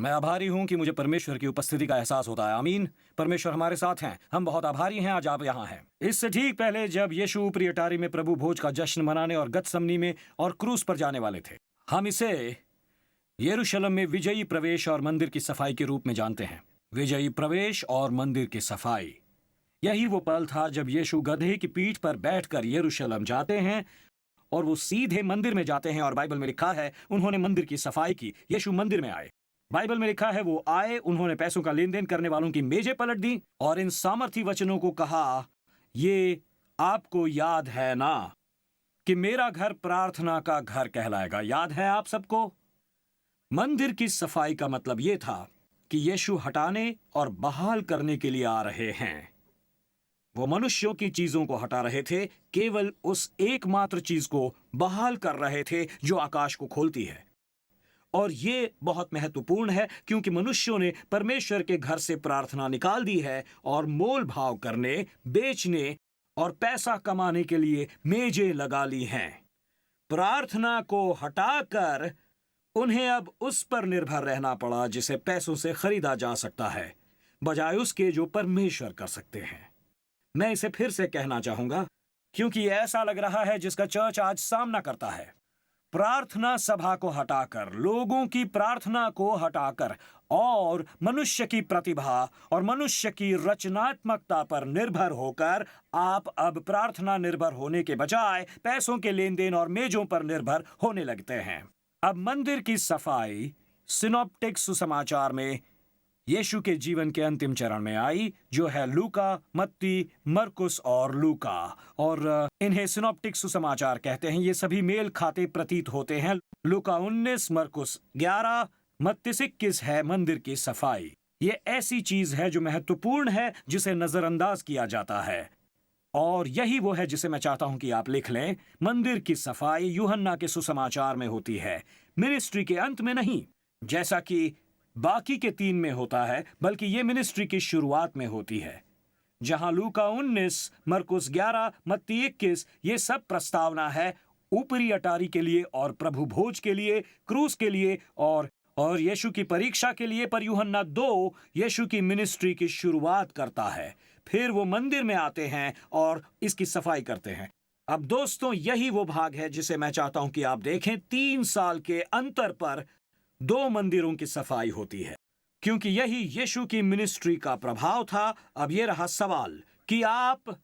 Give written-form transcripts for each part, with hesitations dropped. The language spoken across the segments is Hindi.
मैं आभारी हूं कि मुझे परमेश्वर की उपस्थिति का एहसास होता है। आमीन। परमेश्वर हमारे साथ हैं। हम बहुत आभारी हैं आज आप यहाँ हैं। इससे ठीक पहले जब यीशु ऊपरी अटारी में प्रभु भोज का जश्न मनाने और गतसमनी में और क्रूस पर जाने वाले थे, हम इसे यरूशलेम में विजयी प्रवेश और मंदिर की सफाई के रूप में जानते हैं। विजयी प्रवेश और मंदिर की सफाई, यही वो पल था जब यीशु गधे की पीठ पर बैठकर यरूशलेम जाते हैं और वो सीधे मंदिर में जाते हैं। और बाइबल में लिखा है उन्होंने मंदिर की सफाई की। यीशु मंदिर में आए। बाइबल में लिखा है वो आए, उन्होंने पैसों का लेन देन करने वालों की मेजें पलट दी और इन सामर्थी वचनों को कहा, ये आपको याद है ना कि मेरा घर प्रार्थना का घर कहलाएगा। याद है आप सबको? मंदिर की सफाई का मतलब यह था कि यीशु हटाने और बहाल करने के लिए आ रहे हैं। वो मनुष्यों की चीजों को हटा रहे थे, केवल उस एकमात्र चीज को बहाल कर रहे थे जो आकाश को खोलती है। और ये बहुत महत्वपूर्ण है क्योंकि मनुष्यों ने परमेश्वर के घर से प्रार्थना निकाल दी है और मोल भाव करने, बेचने और पैसा कमाने के लिए मेजें लगा ली हैं। प्रार्थना को हटाकर उन्हें अब उस पर निर्भर रहना पड़ा जिसे पैसों से खरीदा जा सकता है, बजाय उसके जो परमेश्वर कर सकते हैं। मैं इसे फिर से कहना चाहूंगा क्योंकि ऐसा लग रहा है जिसका चर्च आज सामना करता है। प्रार्थना सभा को हटाकर, लोगों की प्रार्थना को हटाकर और मनुष्य की प्रतिभा और मनुष्य की रचनात्मकता पर निर्भर होकर आप अब प्रार्थना निर्भर होने के बजाय पैसों के लेन देन और मेजों पर निर्भर होने लगते हैं। अब मंदिर की सफाई सिनॉप्टिक सुसमाचार में यीशु के जीवन के अंतिम चरण में आई, जो है लूका, मत्ती, मरकुस और लूका। और इन्हें सिनॉप्टिक सुसमाचार कहते हैं। ये सभी मेल खाते प्रतीत होते हैं। लूका 19, मरकुस 11, मत्ती 21 है मंदिर की सफाई। ये ऐसी चीज है जो महत्वपूर्ण है, जिसे नजरअंदाज किया जाता है। और यही वो है जिसे मैं चाहता हूं कि आप लिख लें। मंदिर की सफाई यूहन्ना के सुसमाचार में होती है, मिनिस्ट्री के अंत में नहीं, जैसा कि बाकी के 3 में होता है, बल्कि ये मिनिस्ट्री की शुरुआत में होती है। जहां लूका 19, मरकुस 11, मत्ती 21 ये सब प्रस्तावना है ऊपरी अटारी के लिए और प्रभु भोज के लिए, क्रूस के लिए और यीशु की परीक्षा के लिए। पर यूहन्ना 2 यीशु की मिनिस्ट्री की शुरुआत करता है। फिर वो मंदिर में आते हैं और इसकी सफाई करते हैं। अब दोस्तों, यही वो भाग है जिसे मैं चाहता हूं कि आप देखें। 3 साल के अंतर पर 2 मंदिरों की सफाई होती है, क्योंकि यही यीशु की मिनिस्ट्री का प्रभाव था। अब यह रहा सवाल कि आप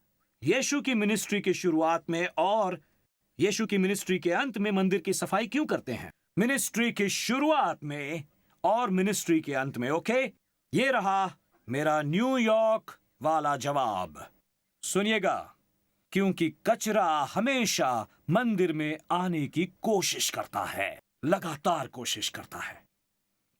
यीशु की मिनिस्ट्री की शुरुआत में और यीशु की मिनिस्ट्री के अंत में मंदिर की सफाई क्यों करते हैं? मिनिस्ट्री की शुरुआत में और मिनिस्ट्री के अंत में। ओके, ये रहा मेरा न्यूयॉर्क वाला जवाब। सुनिएगा, क्योंकि कचरा हमेशा मंदिर में आने की कोशिश करता है, लगातार कोशिश करता है,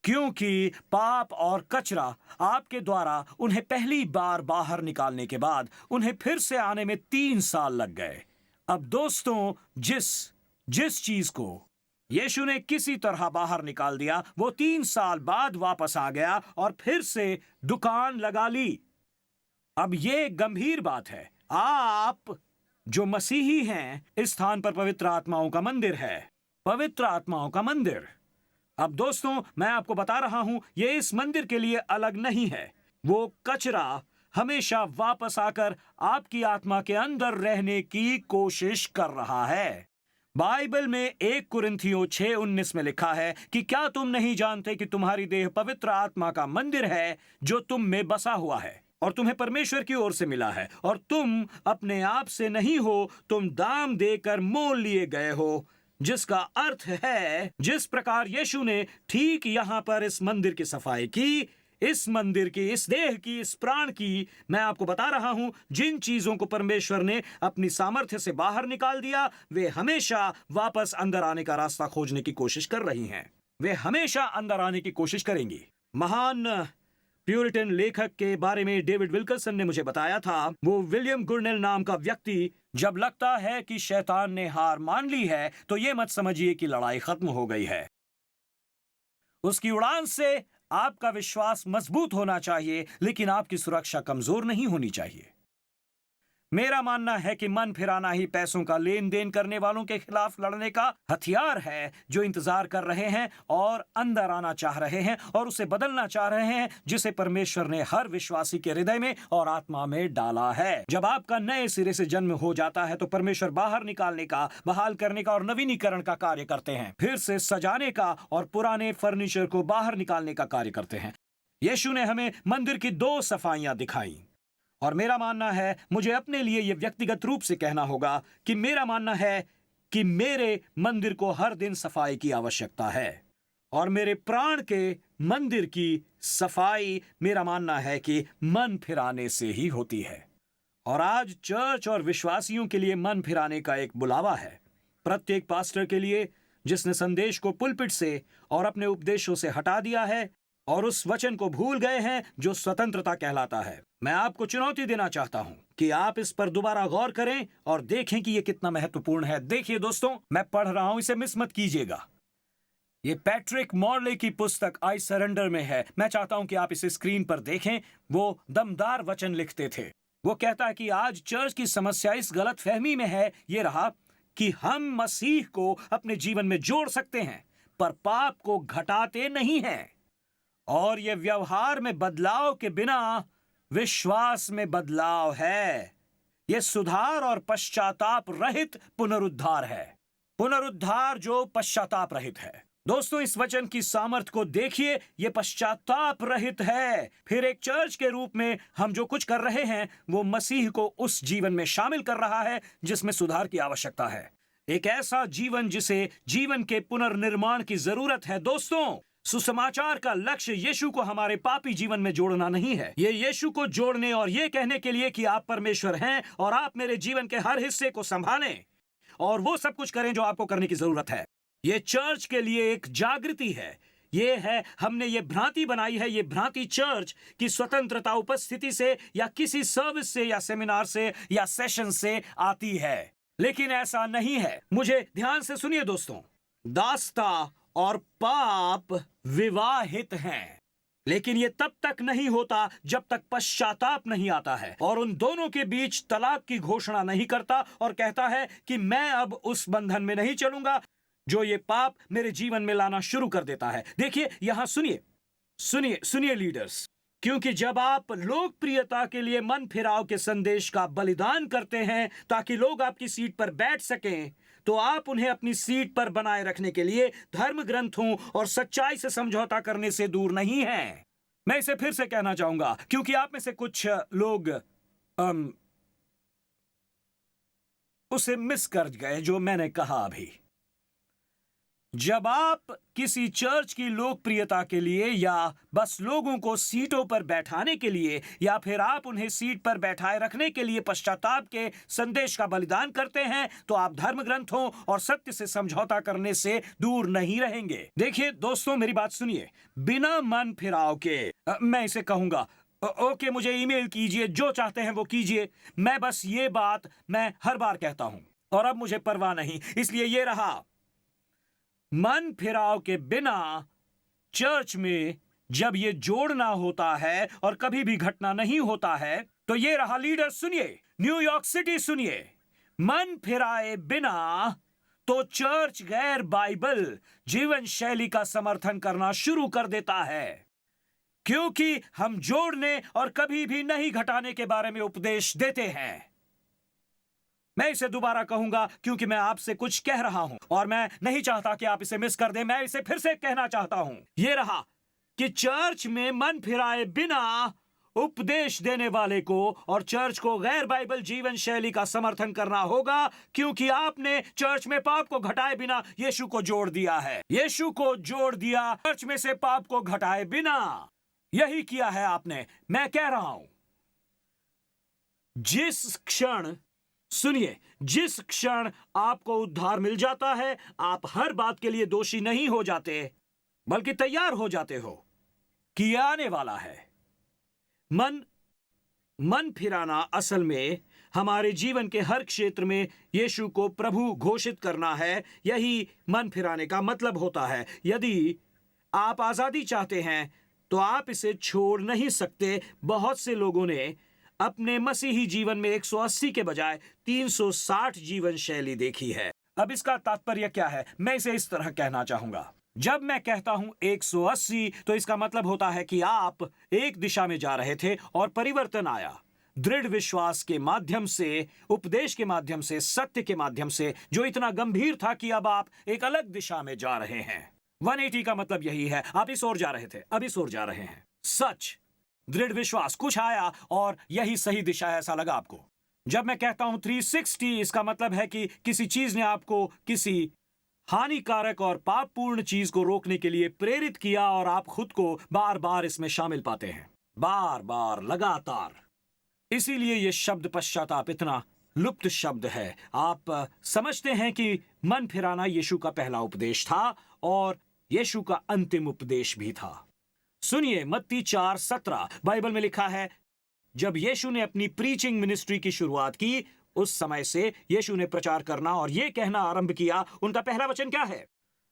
क्योंकि पाप और कचरा आपके द्वारा उन्हें पहली बार बाहर निकालने के बाद उन्हें फिर से आने में 3 साल लग गए। अब दोस्तों, जिस चीज को यीशु ने किसी तरह बाहर निकाल दिया, वो 3 साल बाद वापस आ गया और फिर से दुकान लगा ली। अब ये गंभीर बात है। आप जो मसीही हैं, इस स्थान पर पवित्र आत्माओं का मंदिर है, पवित्र आत्माओं का मंदिर। अब दोस्तों, मैं आपको बता रहा हूं, ये इस मंदिर के लिए अलग नहीं है। वो कचरा हमेशा वापस आकर आपकी आत्मा के अंदर रहने की कोशिश कर रहा है। बाइबल में 1 कुरिन्थियों 6:19 में लिखा है कि क्या तुम नहीं जानते कि तुम्हारी देह पवित्र आत्मा का मंदिर है जो तुम में बसा हुआ है और तुम्हें परमेश्वर की ओर से मिला है, और तुम अपने आप से नहीं हो, तुम दाम देकर मोल लिए गए हो। जिसका अर्थ है, जिस प्रकार यीशु ने ठीक यहां पर इस मंदिर की सफाई की, इस मंदिर की, इस देह की, इस प्राण की, मैं आपको बता रहा हूं, जिन चीजों को परमेश्वर ने अपनी सामर्थ्य से बाहर निकाल दिया, वे हमेशा वापस अंदर आने का रास्ता खोजने की कोशिश कर रही हैं। वे हमेशा अंदर आने की कोशिश करेंगी। महान प्यूरिटन लेखक के बारे में डेविड विल्करसन ने मुझे बताया था, वो विलियम गुरनेल नाम का व्यक्ति, जब लगता है कि शैतान ने हार मान ली है, तो ये मत समझिए कि लड़ाई खत्म हो गई है। उसकी उड़ान से आपका विश्वास मजबूत होना चाहिए, लेकिन आपकी सुरक्षा कमजोर नहीं होनी चाहिए। मेरा मानना है कि मन फिराना ही पैसों का लेन देन करने वालों के खिलाफ लड़ने का हथियार है, जो इंतजार कर रहे हैं और अंदर आना चाह रहे हैं और उसे बदलना चाह रहे हैं, जिसे परमेश्वर ने हर विश्वासी के हृदय में और आत्मा में डाला है। जब आपका नए सिरे से जन्म हो जाता है तो परमेश्वर बाहर निकालने का, बहाल करने का और नवीनीकरण का कार्य करते हैं, फिर से सजाने का और पुराने फर्नीचर को बाहर निकालने का कार्य करते हैं। यीशु ने हमें मंदिर की 2 सफाइयां दिखाई, और मेरा मानना है, मुझे अपने लिए यह व्यक्तिगत रूप से कहना होगा कि मेरा मानना है कि मेरे मंदिर को हर दिन सफाई की आवश्यकता है, और मेरे प्राण के मंदिर की सफाई मेरा मानना है कि मन फिराने से ही होती है। और आज चर्च और विश्वासियों के लिए मन फिराने का एक बुलावा है, प्रत्येक पास्टर के लिए जिसने संदेश को पुलपिट से और अपने उपदेशों से हटा दिया है और उस वचन को भूल गए हैं जो स्वतंत्रता कहलाता है। मैं आपको चुनौती देना चाहता हूं कि आप इस पर दोबारा गौर करें और देखें कि यह कितना महत्वपूर्ण है। देखिए दोस्तों, मैं पढ़ रहा हूं, इसे मिस मत कीजिएगा। ये पैट्रिक मॉर्ले की पुस्तक आई सरेंडर में है। मैं चाहता हूं कि आप इसे स्क्रीन पर देखें। वो दमदार वचन लिखते थे। वो कहता है कि आज चर्च की समस्या इस गलत फहमी में है, ये रहा कि हम मसीह को अपने जीवन में जोड़ सकते हैं पर पाप को घटाते नहीं हैं, और यह व्यवहार में बदलाव के बिना विश्वास में बदलाव है। यह सुधार और पश्चाताप रहित पुनरुद्धार है, पुनरुद्धार जो पश्चाताप रहित है। दोस्तों, इस वचन की सामर्थ को देखिए, यह पश्चाताप रहित है। फिर एक चर्च के रूप में हम जो कुछ कर रहे हैं वो मसीह को उस जीवन में शामिल कर रहा है जिसमें सुधार की आवश्यकता है, एक ऐसा जीवन जिसे जीवन के पुनर्निर्माण की जरूरत है। दोस्तों, सुसमाचार का लक्ष्य यीशु को हमारे पापी जीवन में जोड़ना नहीं है। ये यीशु को जोड़ने और ये कहने के लिए कि आप परमेश्वर हैं और आप मेरे जीवन के हर हिस्से को संभालें और वो सब कुछ करें जो आपको करने की जरूरत है। ये चर्च के लिए एक जागृति है। ये है, हमने ये भ्रांति बनाई है, ये भ्रांति चर्च की स्वतंत्रता उपस्थिति से या किसी सर्विस से या सेमिनार से या सेशन से आती है, लेकिन ऐसा नहीं है। मुझे ध्यान से सुनिए दोस्तों, दास्ता और पाप विवाहित हैं, लेकिन यह तब तक नहीं होता जब तक पश्चाताप नहीं आता है और उन दोनों के बीच तलाक की घोषणा नहीं करता और कहता है कि मैं अब उस बंधन में नहीं चलूंगा जो ये पाप मेरे जीवन में लाना शुरू कर देता है। देखिए यहां, सुनिए सुनिए सुनिए लीडर्स, क्योंकि जब आप लोकप्रियता के लिए मन फिराव के संदेश का बलिदान करते हैं ताकि लोग आपकी सीट पर बैठ सकें, तो आप उन्हें अपनी सीट पर बनाए रखने के लिए धर्म ग्रंथों और सच्चाई से समझौता करने से दूर नहीं हैं। मैं इसे फिर से कहना चाहूंगा क्योंकि आप में से कुछ लोग उसे मिस कर गए जो मैंने कहा अभी। जब आप किसी चर्च की लोकप्रियता के लिए या बस लोगों को सीटों पर बैठाने के लिए या फिर आप उन्हें सीट पर बैठाए रखने के लिए पश्चाताप के संदेश का बलिदान करते हैं, तो आप धर्म ग्रंथों और सत्य से समझौता करने से दूर नहीं रहेंगे। देखिए दोस्तों, मेरी बात सुनिए, बिना मन फिराव के मैं इसे कहूंगा, ओके मुझे ईमेल कीजिए, जो चाहते हैं वो कीजिए, मैं बस ये बात मैं हर बार कहता हूं और अब मुझे परवाह नहीं। इसलिए ये रहा, मन फिराव के बिना चर्च में जब ये जोड़ना होता है और कभी भी घटना नहीं होता है, तो ये रहा लीडर, सुनिए, न्यूयॉर्क सिटी सुनिए, मन फिराए बिना तो चर्च गैर बाइबल जीवन शैली का समर्थन करना शुरू कर देता है, क्योंकि हम जोड़ने और कभी भी नहीं घटाने के बारे में उपदेश देते हैं। मैं इसे दोबारा कहूंगा क्योंकि मैं आपसे कुछ कह रहा हूं और मैं नहीं चाहता कि आप इसे मिस कर दें। मैं इसे फिर से कहना चाहता हूं, यह रहा कि चर्च में मन फिराए बिना उपदेश देने वाले को और चर्च को गैर बाइबल जीवन शैली का समर्थन करना होगा, क्योंकि आपने चर्च में पाप को घटाए बिना यीशु को जोड़ दिया है। यीशु को जोड़ दिया, चर्च में से पाप को घटाए बिना। यही किया है आपने। मैं कह रहा हूं, जिस क्षण, सुनिए, जिस क्षण आपको उद्धार मिल जाता है, आप हर बात के लिए दोषी नहीं हो जाते बल्कि तैयार हो जाते हो कि यह आने वाला है। मन फिराना असल में हमारे जीवन के हर क्षेत्र में यीशु को प्रभु घोषित करना है। यही मन फिराने का मतलब होता है। यदि आप आजादी चाहते हैं तो आप इसे छोड़ नहीं सकते। बहुत से लोगों ने अपने मसीही जीवन में 180 के बजाय 360 जीवन शैली देखी है। अब इसका तात्पर्य क्या है? मैं इसे इस तरह कहना चाहूंगा। जब मैं कहता हूं 180, तो इसका मतलब होता है कि आप एक दिशा में जा रहे थे और परिवर्तन आया। दृढ़ विश्वास के माध्यम से, उपदेश के माध्यम से, सत्य के माध्यम से, जो इतना गंभीर था कि अब आप एक अलग दिशा में जा रहे हैं। 180 का मतलब यही है, आप इस ओर जा रहे थे, अब इस ओर जा रहे हैं। सच, दृढ़ विश्वास, कुछ आया और यही सही दिशा है, ऐसा लगा आपको। जब मैं कहता हूं 360, इसका मतलब है कि किसी चीज ने आपको किसी हानिकारक और पापपूर्ण चीज को रोकने के लिए प्रेरित किया और आप खुद को बार बार इसमें शामिल पाते हैं, बार बार, लगातार। इसीलिए यह शब्द पश्चाताप इतना लुप्त शब्द है। आप समझते हैं कि मन फिराना यीशु का पहला उपदेश था और यीशु का अंतिम उपदेश भी था। सुनिए मत्ती 4:17, बाइबल में लिखा है, जब यीशु ने अपनी प्रीचिंग मिनिस्ट्री की शुरुआत की, उस समय से यीशु ने प्रचार करना और यह कहना आरंभ किया। उनका पहला वचन क्या है?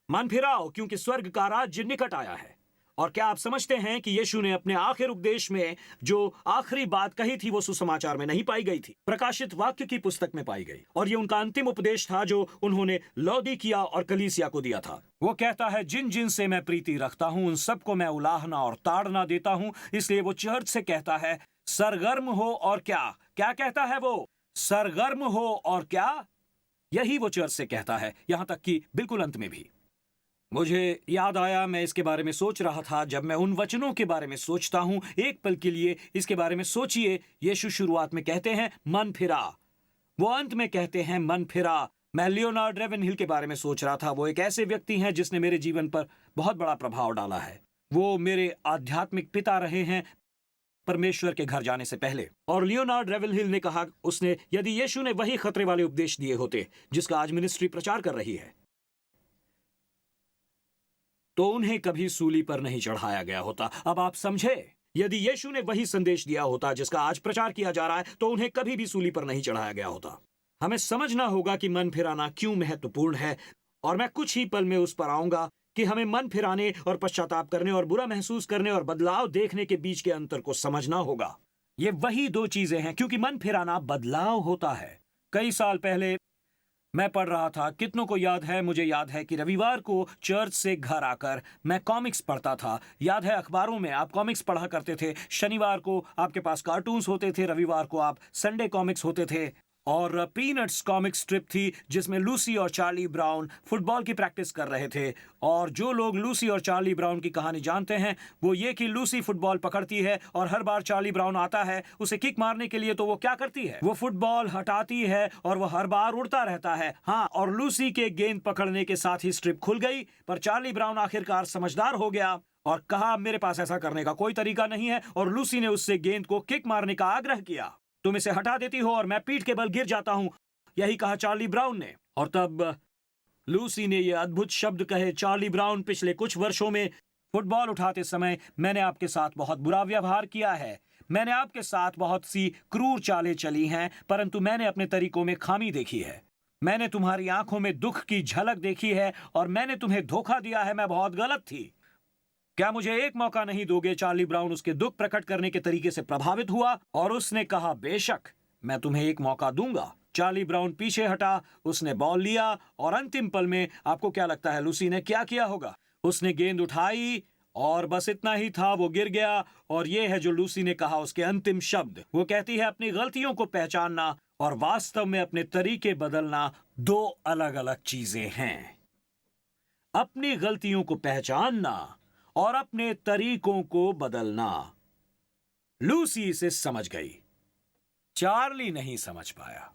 मन फिराओ, क्योंकि स्वर्ग का राज्य निकट आया है। और क्या आप समझते हैं कि यीशु ने अपने आखिर उपदेश में जो आखिरी बात कही थी वो सुसमाचार में नहीं पाई गई थी, प्रकाशित वाक्य की पुस्तक में पाई गई। और ये उनका अंतिम उपदेश था जो उन्होंने लौदीकिया और कलीसिया को दिया था। वो कहता है, जिन जिन से मैं प्रीति रखता हूं उन सबको मैं उलाहना और ताड़ना देता हूं। इसलिए वो चर्च से कहता है, सरगर्म हो और क्या क्या कहता है वो? सरगर्म हो और क्या? यही वो चर्च से कहता है, यहां तक कि बिल्कुल अंत में भी। मुझे याद आया, मैं इसके बारे में सोच रहा था। जब मैं उन वचनों के बारे में सोचता हूं, एक पल के लिए इसके बारे में सोचिए। यीशु शुरुआत में कहते हैं मन फिरा, वो अंत में कहते हैं मन फिरा। मैं लियोनार्ड रेवेनहिल के बारे में सोच रहा था। वो एक ऐसे व्यक्ति हैं जिसने मेरे जीवन पर बहुत बड़ा प्रभाव डाला है। वो मेरे आध्यात्मिक पिता रहे हैं परमेश्वर के घर जाने से पहले। और लियोनार्ड रेवेनहिल ने कहा, उसने, यदि यीशु ने वही खतरे वाले उपदेश दिए होते जिसका आज मिनिस्ट्री प्रचार कर रही है, तो उन्हें कभी सूली पर नहीं चढ़ाया गया होता। अब आप समझे, यदि यीशु ने वही संदेश दिया होता जिसका आज प्रचार किया जा रहा है, तो उन्हें कभी भी सूली पर नहीं चढ़ाया गया होता। हमें समझना होगा कि मन फिराना क्यों महत्वपूर्ण है, और मैं कुछ ही पल में उस पर आऊंगा कि हमें मन फिराने और पश्चाताप करने और बुरा महसूस करने और बदलाव देखने के बीच के अंतर को समझना होगा। ये वही दो चीजें हैं, क्योंकि मन फिराना बदलाव होता है। कई साल पहले मैं पढ़ रहा था, कितनों को याद है, मुझे याद है कि रविवार को चर्च से घर आकर मैं कॉमिक्स पढ़ता था। याद है, अखबारों में आप कॉमिक्स पढ़ा करते थे। शनिवार को आपके पास कार्टून्स होते थे, रविवार को आप संडे कॉमिक्स होते थे। और पीनट्स कॉमिक स्ट्रिप थी जिसमें लूसी और चार्ली ब्राउन फुटबॉल की प्रैक्टिस कर रहे थे। और जो लोग लूसी और चार्ली ब्राउन की कहानी जानते हैं वो ये कि लूसी फुटबॉल पकड़ती है और हर बार चार्ली ब्राउन आता है उसे किक मारने के लिए, तो वो क्या करती है? वो फुटबॉल हटाती है और वो हर बार उड़ता रहता है। हाँ, और लूसी के गेंद पकड़ने के साथ ही स्ट्रिप खुल गई, पर चार्ली ब्राउन आखिरकार समझदार हो गया और कहा, मेरे पास ऐसा करने का कोई तरीका नहीं है। और लूसी ने उससे गेंद को किक मारने का आग्रह किया। तुम इसे हटा देती हो और मैं पीठ के बल गिर जाता हूं, यही कहा चार्ली ब्राउन ने। और तब लूसी ने यह अद्भुत शब्द कहे, चार्ली ब्राउन, पिछले कुछ वर्षों में फुटबॉल उठाते समय मैंने आपके साथ बहुत बुरा व्यवहार किया है। मैंने आपके साथ बहुत सी क्रूर चालें चली हैं, परंतु मैंने अपने तरीकों में खामी देखी है। मैंने तुम्हारी आंखों में दुख की झलक देखी है और मैंने तुम्हें धोखा दिया है। मैं बहुत गलत थी। क्या मुझे एक मौका नहीं दोगे? चार्ली ब्राउन उसके दुख प्रकट करने के तरीके से प्रभावित हुआ और उसने कहा, बेशक, मैं तुम्हें एक मौका दूंगा। चार्ली ब्राउन पीछे हटा, उसने बॉल लिया और अंतिम पल में आपको क्या लगता है लूसी ने क्या किया होगा? उसने गेंद उठाई और बस इतना ही था, वो गिर गया। और ये है जो लूसी ने कहा, उसके अंतिम शब्द। वो कहती है, अपनी गलतियों को पहचानना और वास्तव में अपने तरीके बदलना दो अलग अलग चीजें हैं। अपनी गलतियों को पहचानना और अपने तरीकों को बदलना। लूसी इसे समझ गई, चार्ली नहीं समझ पाया।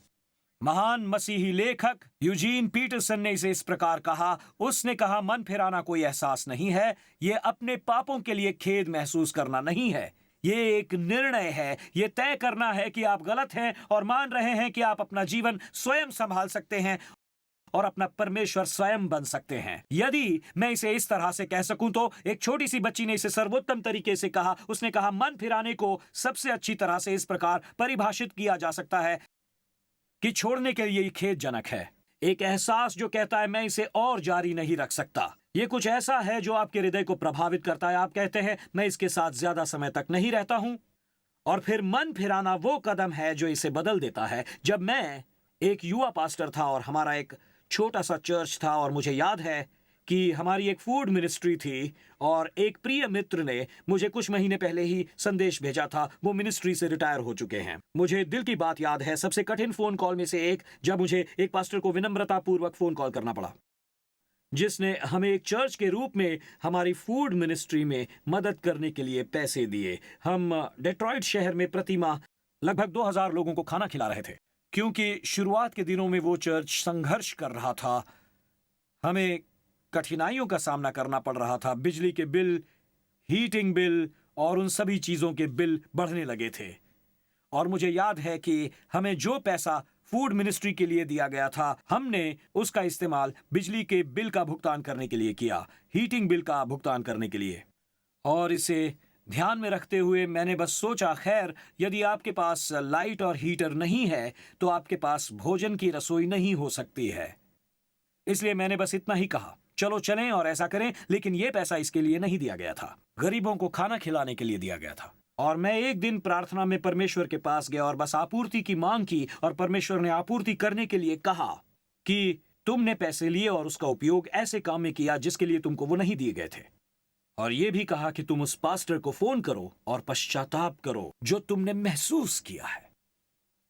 महान मसीही लेखक यूजीन पीटरसन ने इसे इस प्रकार कहा, उसने कहा, मन फिराना कोई एहसास नहीं है, यह अपने पापों के लिए खेद महसूस करना नहीं है। ये एक निर्णय है। ये तय करना है कि आप गलत हैं और मान रहे हैं कि आप अपना जीवन स्वयं संभाल सकते हैं और अपना परमेश्वर स्वयं बन सकते हैं। यदि मैं इसे इस तरह से कह सकूं तो एक छोटी सी बच्ची ने इसे सर्वोत्तम तरीके से कहा। उसने कहा, मन फिराने को सबसे अच्छी तरह से इस प्रकार परिभाषित किया जा सकता है कि छोड़ने के लिए खेदजनक है। एक एहसास जो कहता है, मैं इसे और जारी नहीं रख सकता। ये कुछ ऐसा है जो आपके हृदय को प्रभावित करता है। आप कहते हैं, मैं इसके साथ ज्यादा समय तक नहीं रहता हूं। और फिर मन फिराना वो कदम है जो इसे बदल देता है। जब मैं एक युवा पास्टर था और हमारा एक छोटा सा चर्च था, और मुझे याद है कि हमारी एक फूड मिनिस्ट्री थी, और एक प्रिय मित्र ने मुझे कुछ महीने पहले ही संदेश भेजा था। वो मिनिस्ट्री से रिटायर हो चुके हैं। मुझे दिल की बात याद है, सबसे कठिन फोन कॉल में से एक, जब मुझे एक पास्टर को विनम्रता पूर्वक फोन कॉल करना पड़ा, जिसने हमें एक चर्च के रूप में हमारी फूड मिनिस्ट्री में मदद करने के लिए पैसे दिए। हम डेट्रॉइट शहर में प्रति माह लगभग 2000 लोगों को खाना खिला रहे थे। क्योंकि शुरुआत के दिनों में वो चर्च संघर्ष कर रहा था, हमें कठिनाइयों का सामना करना पड़ रहा था। बिजली के बिल, हीटिंग बिल और उन सभी चीजों के बिल बढ़ने लगे थे। और मुझे याद है कि हमें जो पैसा फूड मिनिस्ट्री के लिए दिया गया था, हमने उसका इस्तेमाल बिजली के बिल का भुगतान करने के लिए किया, हीटिंग बिल का भुगतान करने के लिए। और इसे ध्यान में रखते हुए मैंने बस सोचा, खैर यदि आपके पास लाइट और हीटर नहीं है तो आपके पास भोजन की रसोई नहीं हो सकती है। इसलिए मैंने बस इतना ही कहा, चलो चलें और ऐसा करें। लेकिन यह पैसा इसके लिए नहीं दिया गया था, गरीबों को खाना खिलाने के लिए दिया गया था। और मैं एक दिन प्रार्थना में परमेश्वर के पास गया और बस आपूर्ति की मांग की, और परमेश्वर ने आपूर्ति करने के लिए कहा कि तुमने पैसे लिए और उसका उपयोग ऐसे काम में किया जिसके लिए तुमको वो नहीं दिए गए थे। और ये भी कहा कि तुम उस पास्टर को फोन करो और पश्चाताप करो जो तुमने महसूस किया है।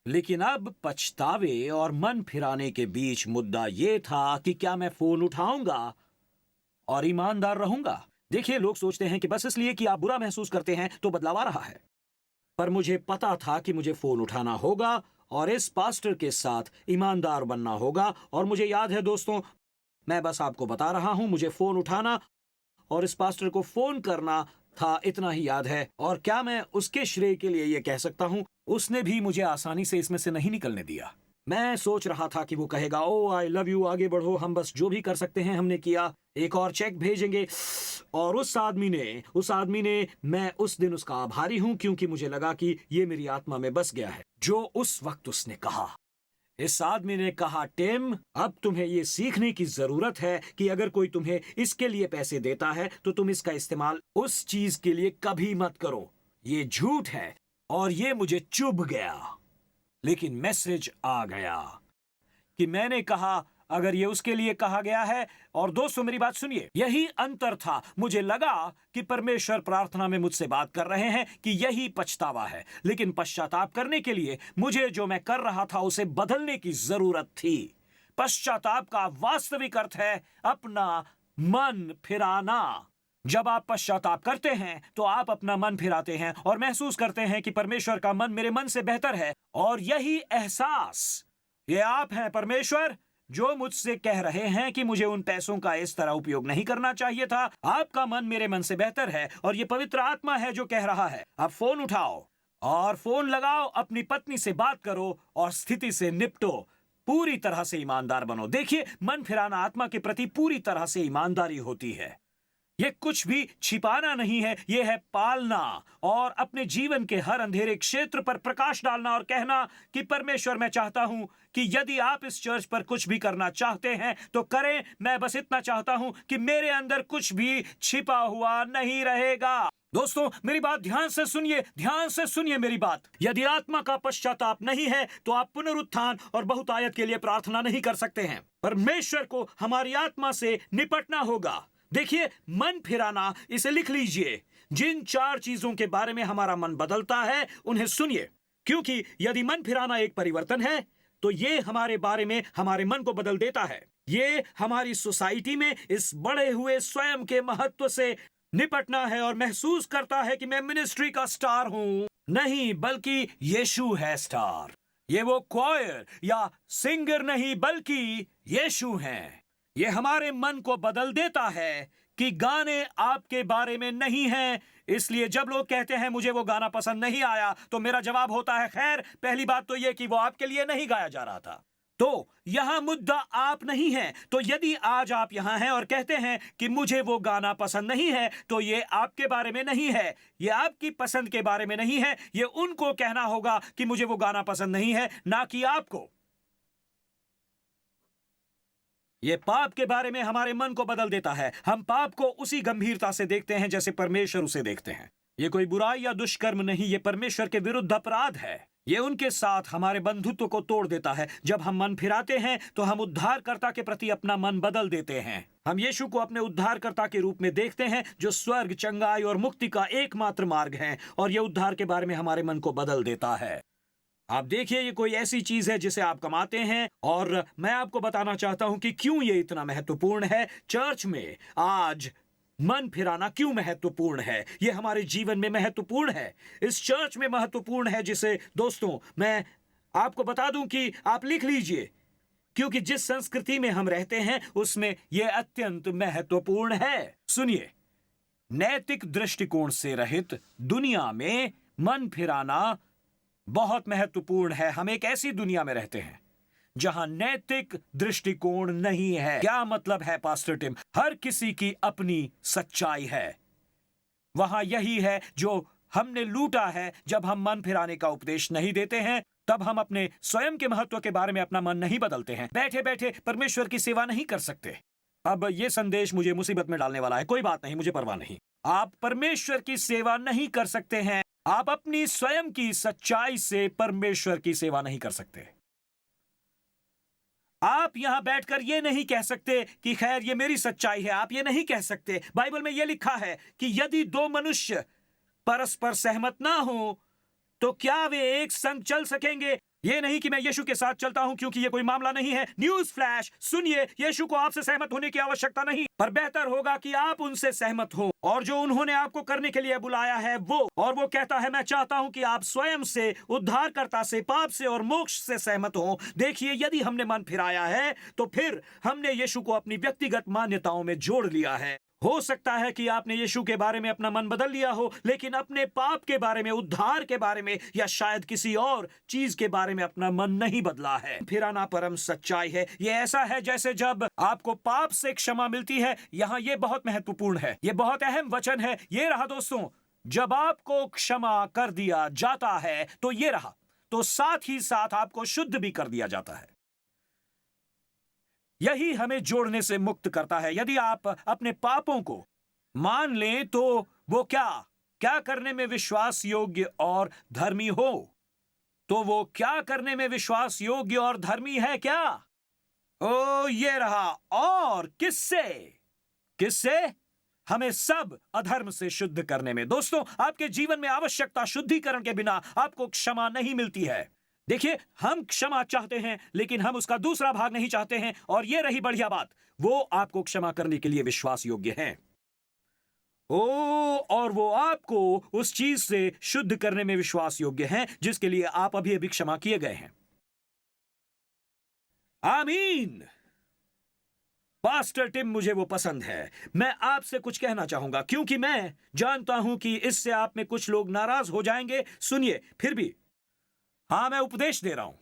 लेकिन अब पछतावे और मन फिराने के बीच मुद्दा यह था कि क्या मैं फोन उठाऊंगा और ईमानदार रहूंगा। देखिए, लोग सोचते हैं कि बस इसलिए कि आप बुरा महसूस करते हैं तो बदलाव आ रहा है। पर मुझे पता था कि मुझे फोन उठाना होगा और इस पास्टर के साथ ईमानदार बनना होगा। और मुझे याद है दोस्तों, मैं बस आपको बता रहा हूं, मुझे फोन उठाना और इस पास्टर को फोन करना था, इतना ही याद है। और क्या मैं उसके श्रेय के लिए यह कह सकता हूं, उसने भी मुझे आसानी से इसमें से नहीं निकलने दिया। मैं सोच रहा था कि वो कहेगा, ओ आई लव यू, आगे बढ़ो, हम बस जो भी कर सकते हैं हमने किया, एक और चेक भेजेंगे। और उस आदमी ने मैं उस दिन उसका आभारी हूं, क्योंकि मुझे लगा कि ये मेरी आत्मा में बस गया है जो उस वक्त उसने कहा। इस आदमी ने कहा, टिम, अब तुम्हें ये सीखने की जरूरत है कि अगर कोई तुम्हें इसके लिए पैसे देता है तो तुम इसका इस्तेमाल उस चीज के लिए कभी मत करो। ये झूठ है। और ये मुझे चुभ गया। लेकिन मैसेज आ गया कि मैंने कहा, अगर ये उसके लिए कहा गया है। और दोस्तों मेरी बात सुनिए, यही अंतर था। मुझे लगा कि परमेश्वर प्रार्थना में मुझसे बात कर रहे हैं कि यही पछतावा है। लेकिन पश्चाताप करने के लिए मुझे जो मैं कर रहा था उसे बदलने की जरूरत थी। पश्चाताप का वास्तविक अर्थ है अपना मन फिराना। जब आप पश्चाताप करते हैं तो आप अपना मन फिराते हैं और महसूस करते हैं कि परमेश्वर का मन मेरे मन से बेहतर है। और यही एहसास, ये आप हैं परमेश्वर जो मुझसे कह रहे हैं कि मुझे उन पैसों का इस तरह उपयोग नहीं करना चाहिए था। आपका मन मेरे मन से बेहतर है और ये पवित्र आत्मा है जो कह रहा है, अब फोन उठाओ और फोन लगाओ, अपनी पत्नी से बात करो और स्थिति से निपटो, पूरी तरह से ईमानदार बनो। देखिए, मन फिराना आत्मा के प्रति पूरी तरह से ईमानदारी होती है। ये कुछ भी छिपाना नहीं है, ये है पालना और अपने जीवन के हर अंधेरे क्षेत्र पर प्रकाश डालना और कहना कि परमेश्वर, मैं चाहता हूं कि यदि आप इस चर्च पर कुछ भी करना चाहते हैं तो करें। मैं बस इतना चाहता हूं कि मेरे अंदर कुछ भी छिपा हुआ नहीं रहेगा। दोस्तों मेरी बात ध्यान से सुनिए मेरी बात। यदि आत्मा का पश्चाताप नहीं है तो आप पुनरुत्थान और बहुतायत के लिए प्रार्थना नहीं कर सकते हैं। परमेश्वर को हमारी आत्मा से निपटना होगा। देखिए, मन फिराना, इसे लिख लीजिए। जिन 4 चीजों के बारे में हमारा मन बदलता है उन्हें सुनिए, क्योंकि यदि मन फिराना एक परिवर्तन है तो ये हमारे बारे में हमारे मन को बदल देता है। ये हमारी सोसाइटी में इस बढ़े हुए स्वयं के महत्व से निपटना है और महसूस करता है कि मैं मिनिस्ट्री का स्टार हूं। नहीं, बल्कि यीशु है स्टार। ये वो क्वायर या सिंगर नहीं, बल्कि यीशु हैं। ये हमारे मन को बदल देता है कि गाने आपके बारे में नहीं हैं। इसलिए जब लोग कहते हैं मुझे वो गाना पसंद नहीं आया, तो मेरा जवाब होता है, खैर पहली बात तो ये कि वो आपके लिए नहीं गाया जा रहा था। तो यहां मुद्दा आप नहीं है। तो यदि आज आप यहां हैं और कहते हैं कि मुझे वो गाना पसंद नहीं है, तो ये आपके बारे में नहीं है, ये आपकी पसंद के बारे में नहीं है। ये उनको कहना होगा कि मुझे वो गाना पसंद नहीं है, ना कि आपको। ये पाप के बारे में हमारे मन को बदल देता है। हम पाप को उसी गंभीरता से देखते हैं जैसे परमेश्वर उसे देखते हैं। ये कोई बुराई या दुष्कर्म नहीं, ये परमेश्वर के विरुद्ध अपराध है। ये उनके साथ हमारे बंधुत्व को तोड़ देता है। जब हम मन फिराते हैं तो हम उद्धारकर्ता के प्रति अपना मन बदल देते हैं। हम यीशु को अपने उद्धारकर्ता के रूप में देखते हैं, जो स्वर्ग, चंगाई और मुक्ति का एकमात्र मार्ग है, और ये उद्धार के बारे में हमारे मन को बदल देता है। आप देखिए, ये कोई ऐसी चीज है जिसे आप कमाते हैं, और मैं आपको बताना चाहता हूं कि क्यों ये इतना महत्वपूर्ण है। चर्च में आज मन फिराना क्यों महत्वपूर्ण है। यह हमारे जीवन में महत्वपूर्ण है, इस चर्च में महत्वपूर्ण है, जिसे दोस्तों मैं आपको बता दूं कि आप लिख लीजिए, क्योंकि जिस संस्कृति में हम रहते हैं उसमें यह अत्यंत महत्वपूर्ण है। सुनिए, नैतिक दृष्टिकोण से रहित दुनिया में मन फिराना बहुत महत्वपूर्ण है। हम एक ऐसी दुनिया में रहते हैं जहां नैतिक दृष्टिकोण नहीं है। क्या मतलब है पास्टर टिम? हर किसी की अपनी सच्चाई है। वहां यही है जो हमने लूटा है। जब हम मन फिराने का उपदेश नहीं देते हैं, तब हम अपने स्वयं के महत्व के बारे में अपना मन नहीं बदलते हैं। बैठे बैठे परमेश्वर की सेवा नहीं कर सकते। अब यह संदेश मुझे मुसीबत में डालने वाला है। कोई बात नहीं, मुझे परवाह नहीं। आप परमेश्वर की सेवा नहीं कर सकते हैं। आप अपनी स्वयं की सच्चाई से परमेश्वर की सेवा नहीं कर सकते। आप यहां बैठकर यह नहीं कह सकते कि खैर ये मेरी सच्चाई है। आप ये नहीं कह सकते। बाइबल में यह लिखा है कि यदि दो मनुष्य परस्पर सहमत ना हो तो क्या वे एक संग चल सकेंगे? ये नहीं कि मैं यीशु के साथ चलता हूं क्योंकि ये कोई मामला नहीं है। न्यूज़ फ्लैश, सुनिए, यीशु को आपसे सहमत होने की आवश्यकता नहीं, पर बेहतर होगा कि आप उनसे सहमत हो, और जो उन्होंने आपको करने के लिए बुलाया है वो कहता है, मैं चाहता हूं कि आप स्वयं से, उद्धारकर्ता से, पाप से और मोक्ष से सहमत हो। देखिए, यदि हमने मन फिराया है तो फिर हमने यीशु को अपनी व्यक्तिगत मान्यताओं में जोड़ लिया है। हो सकता है कि आपने यीशु के बारे में अपना मन बदल लिया हो, लेकिन अपने पाप के बारे में, उद्धार के बारे में, या शायद किसी और चीज के बारे में अपना मन नहीं बदला है। फिराना परम सच्चाई है। यह ऐसा है जैसे जब आपको पाप से क्षमा मिलती है। यहां यह बहुत महत्वपूर्ण है, यह बहुत अहम वचन है। यह रहा दोस्तों, जब आपको क्षमा कर दिया जाता है तो यह रहा, तो साथ ही साथ आपको शुद्ध भी कर दिया जाता है। यही हमें जोड़ने से मुक्त करता है। यदि आप अपने पापों को मान लें तो वो क्या करने में विश्वास योग्य और धर्मी हो, तो वो क्या करने में विश्वास योग्य और धर्मी है क्या? ओ, ये रहा। और किससे? हमें सब अधर्म से शुद्ध करने में। दोस्तों, आपके जीवन में आवश्यकता शुद्धिकरण के बिना आपको क्षमा नहीं मिलती है। देखिए, हम क्षमा चाहते हैं, लेकिन हम उसका दूसरा भाग नहीं चाहते हैं, और यह रही बढ़िया बात, वो आपको क्षमा करने के लिए विश्वास योग्य हैं। और वो आपको उस चीज से शुद्ध करने में विश्वास योग्य हैं जिसके लिए आप अभी अभी क्षमा किए गए हैं। आमीन। पास्टर टिम, मुझे वो पसंद है। मैं आपसे कुछ कहना चाहूंगा, क्योंकि मैं जानता हूं कि इससे आप में कुछ लोग नाराज हो जाएंगे। सुनिए, फिर भी हां, मैं उपदेश दे रहा हूं।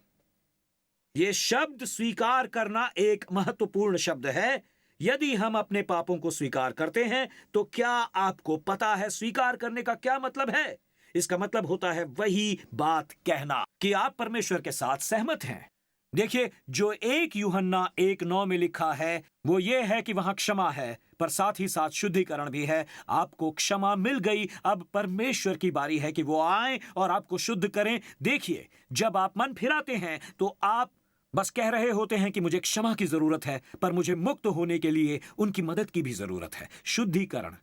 यह शब्द स्वीकार करना एक महत्वपूर्ण शब्द है। यदि हम अपने पापों को स्वीकार करते हैं, तो क्या आपको पता है स्वीकार करने का क्या मतलब है? इसका मतलब होता है वही बात कहना कि आप परमेश्वर के साथ सहमत हैं। देखिए, जो 1 यूहन्ना 1:9 में लिखा है वो ये है कि वहां क्षमा है, पर साथ ही साथ शुद्धिकरण भी है। आपको क्षमा मिल गई, अब परमेश्वर की बारी है कि वो आए और आपको शुद्ध करें। देखिए, जब आप मन फिराते हैं तो आप बस कह रहे होते हैं कि मुझे क्षमा की जरूरत है, पर मुझे मुक्त होने के लिए उनकी मदद की भी जरूरत है। शुद्धिकरण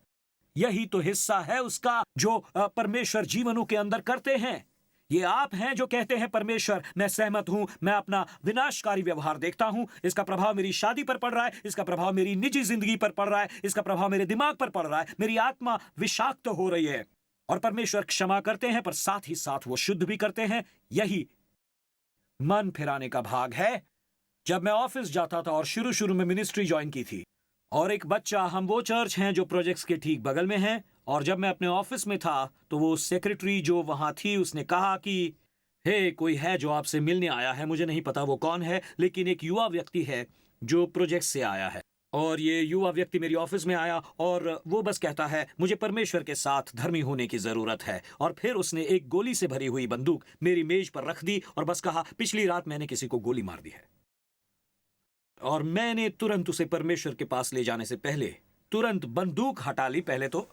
यही तो हिस्सा है उसका जो परमेश्वर जीवनों के अंदर करते हैं। ये आप हैं जो कहते हैं, परमेश्वर, मैं सहमत हूं, मैं अपना विनाशकारी व्यवहार देखता हूं, इसका प्रभाव मेरी शादी पर पड़ रहा है, इसका प्रभाव मेरी निजी जिंदगी पर पड़ रहा है, इसका प्रभाव मेरे दिमाग पर पड़ रहा है, मेरी आत्मा विषाक्त हो रही है। और परमेश्वर क्षमा करते हैं, पर साथ ही साथ वो शुद्ध भी करते हैं। यही मन फिराने का भाग है। जब मैं ऑफिस जाता था और शुरू में मिनिस्ट्री ज्वाइन की थी, और एक बच्चा, हम वो चर्च हैं जो प्रोजेक्ट्स के ठीक बगल में है, और जब मैं अपने ऑफिस में था तो वो सेक्रेटरी जो वहां थी उसने कहा कि हे, कोई है जो आपसे मिलने आया है। मुझे नहीं पता वो कौन है, लेकिन एक युवा व्यक्ति है जो प्रोजेक्ट से आया है। और ये युवा व्यक्ति मेरी ऑफिस में आया और वो बस कहता है, मुझे परमेश्वर के साथ धर्मी होने की जरूरत है। और फिर उसने एक गोली से भरी हुई बंदूक मेरी मेज पर रख दी और बस कहा, पिछली रात मैंने किसी को गोली मार दी है। और मैंने तुरंत उसे परमेश्वर के पास ले जाने से पहले तुरंत बंदूक हटा ली। पहले तो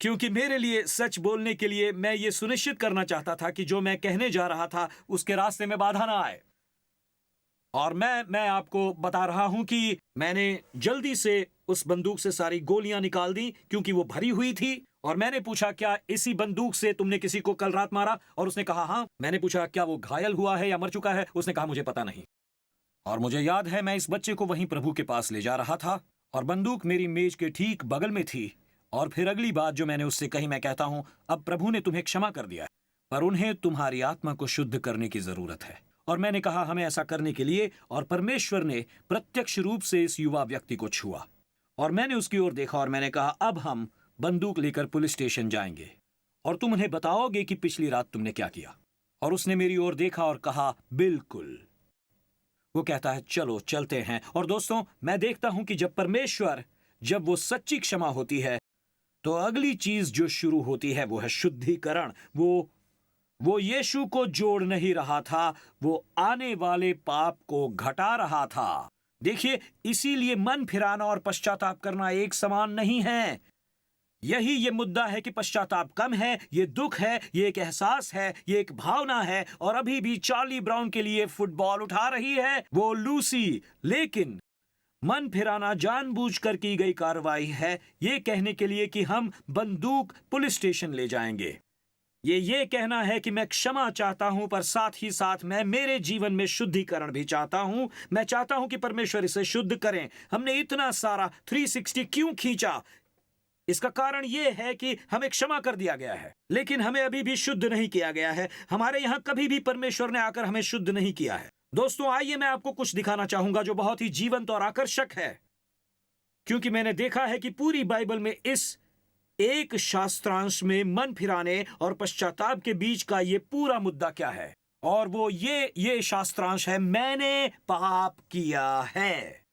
क्योंकि मेरे लिए सच बोलने के लिए मैं ये सुनिश्चित करना चाहता था कि जो मैं कहने जा रहा था उसके रास्ते में बाधा ना आए। और मैं आपको बता रहा हूं कि मैंने जल्दी से उस बंदूक से सारी गोलियां निकाल दी क्योंकि वो भरी हुई थी। और मैंने पूछा, क्या इसी बंदूक से तुमने किसी को कल रात मारा? और उसने कहा हाँ। मैंने पूछा, क्या वो घायल हुआ है या मर चुका है? उसने कहा मुझे पता नहीं। और मुझे याद है मैं इस बच्चे को वहीं प्रभु के पास ले जा रहा था और बंदूक मेरी मेज के ठीक बगल में थी। और फिर अगली बात जो मैंने उससे कही, मैं कहता हूं, अब प्रभु ने तुम्हें क्षमा कर दिया है, पर उन्हें तुम्हारी आत्मा को शुद्ध करने की जरूरत है। और मैंने कहा हमें ऐसा करने के लिए, और परमेश्वर ने प्रत्यक्ष रूप से इस युवा व्यक्ति को छुआ। और मैंने उसकी ओर देखा और मैंने कहा अब हम बंदूक लेकर पुलिस स्टेशन जाएंगे और तुम उन्हें बताओगे कि पिछली रात तुमने क्या किया। और उसने मेरी ओर देखा और कहा बिल्कुल। वो कहता है चलो चलते हैं। और दोस्तों, मैं देखता हूं कि जब वो सच्ची क्षमा होती है तो अगली चीज जो शुरू होती है वो है शुद्धिकरण। वो यीशु को जोड़ नहीं रहा था, वो आने वाले पाप को घटा रहा था। देखिए, इसीलिए मन फिराना और पश्चाताप करना एक समान नहीं है। यही ये मुद्दा है कि पश्चाताप कम है, ये दुख है, ये एक एहसास है, ये एक भावना है। और अभी भी चार्ली ब्राउन के लिए फुटबॉल उठा रही है वो लूसी। लेकिन मन फिराना जानबूझकर की गई कार्रवाई है, ये कहने के लिए कि हम बंदूक पुलिस स्टेशन ले जाएंगे। ये कहना है कि मैं क्षमा चाहता हूं, पर साथ ही साथ मैं मेरे जीवन में शुद्धिकरण भी चाहता हूं। मैं चाहता हूं कि परमेश्वर इसे शुद्ध करें। हमने इतना सारा 360 क्यों खींचा? इसका कारण यह है कि हमें क्षमा कर दिया गया है, लेकिन हमें अभी भी शुद्ध नहीं किया गया है। हमारे यहां कभी भी परमेश्वर ने आकर हमें शुद्ध नहीं किया है। दोस्तों, आइए मैं आपको कुछ दिखाना चाहूंगा जो बहुत ही जीवंत और आकर्षक है, क्योंकि मैंने देखा है कि पूरी बाइबल में इस एक शास्त्रांश में मन फिराने और पश्चाताप के बीच का ये पूरा मुद्दा क्या है। और वो ये शास्त्रांश है, मैंने पाप किया है।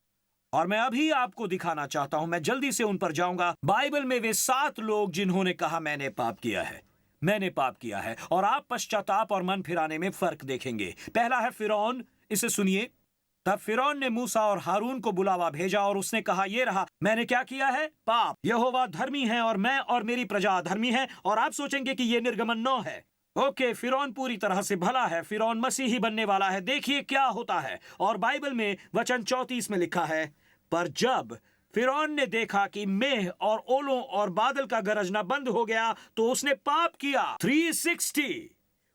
और मैं अभी आपको दिखाना चाहता हूं, मैं जल्दी से उन पर जाऊंगा। बाइबल में वे 7 लोग जिन्होंने कहा मैंने पाप किया है, मैंने पाप किया है। और आप पश्चाताप और मन फिराने में फर्क देखेंगे। पहला है फिरौन। इसे सुनिए। तब फिरौन ने मूसा और हारून को बुलावा भेजा और उसने कहा, ये रहा, मैंने क्या किया है? पाप। यहोवा धर्मी है और मैं और मेरी प्रजा धर्मी है। और आप सोचेंगे कि ये निर्गमन 9 है। ओके, फिरौन पूरी तरह से भला है, फिरौन मसीही बनने वाला है। देखिए क्या होता है। और बाइबल में वचन 34 में लिखा है, पर जब फिरौन ने देखा कि मेह और ओलों और बादल का गरजना बंद हो गया तो उसने पाप किया। 360।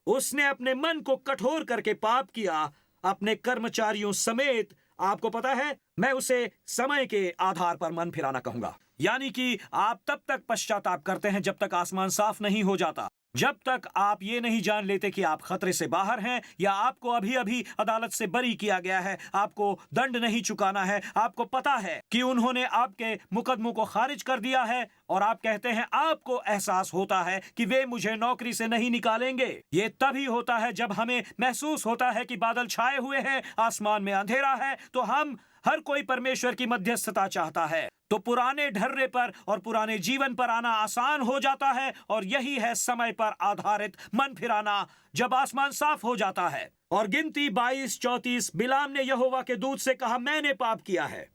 उसने अपने मन को कठोर करके पाप किया, अपने कर्मचारियों समेत। आपको पता है, मैं उसे समय के आधार पर मन फिराना कहूंगा। यानी कि आप तब तक पश्चाताप करते हैं जब तक आसमान साफ नहीं हो जाता, जब तक आप ये नहीं जान लेते कि आप खतरे से बाहर हैं या आपको अभी अभी अदालत से बरी किया गया है, आपको दंड नहीं चुकाना है, आपको पता है कि उन्होंने आपके मुकदमों को खारिज कर दिया है और आप कहते हैं, आपको एहसास होता है कि वे मुझे नौकरी से नहीं निकालेंगे। ये तभी होता है जब हमें महसूस होता है कि बादल छाए हुए हैं, आसमान में अंधेरा है, तो हम हर कोई परमेश्वर की मध्यस्थता चाहता है। तो पुराने ढर्रे पर और पुराने जीवन पर आना आसान हो जाता है। और यही है समय पर आधारित मन फिराना, जब आसमान साफ हो जाता है। और गिनती 22:34, बिलाम ने यहोवा के दूत से कहा, मैंने पाप किया है।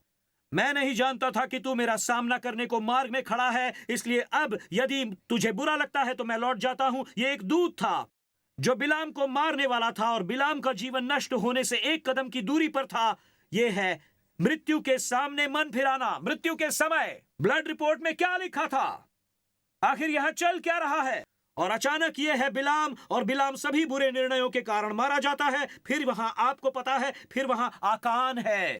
मैं नहीं जानता था कि तू मेरा सामना करने को मार्ग में खड़ा है, इसलिए अब यदि तुझे बुरा लगता है तो मैं लौट जाता हूं। ये एक दूत था जो बिलाम को मारने वाला था और बिलाम का जीवन नष्ट होने से एक कदम की दूरी पर था। यह है मृत्यु के सामने मन फिराना। मृत्यु के समय ब्लड रिपोर्ट में क्या लिखा था? आखिर यह चल क्या रहा है? और अचानक यह है बिलाम, और बिलाम सभी बुरे निर्णयों के कारण मारा जाता है। फिर वहां, आपको पता है, फिर वहां आकान है।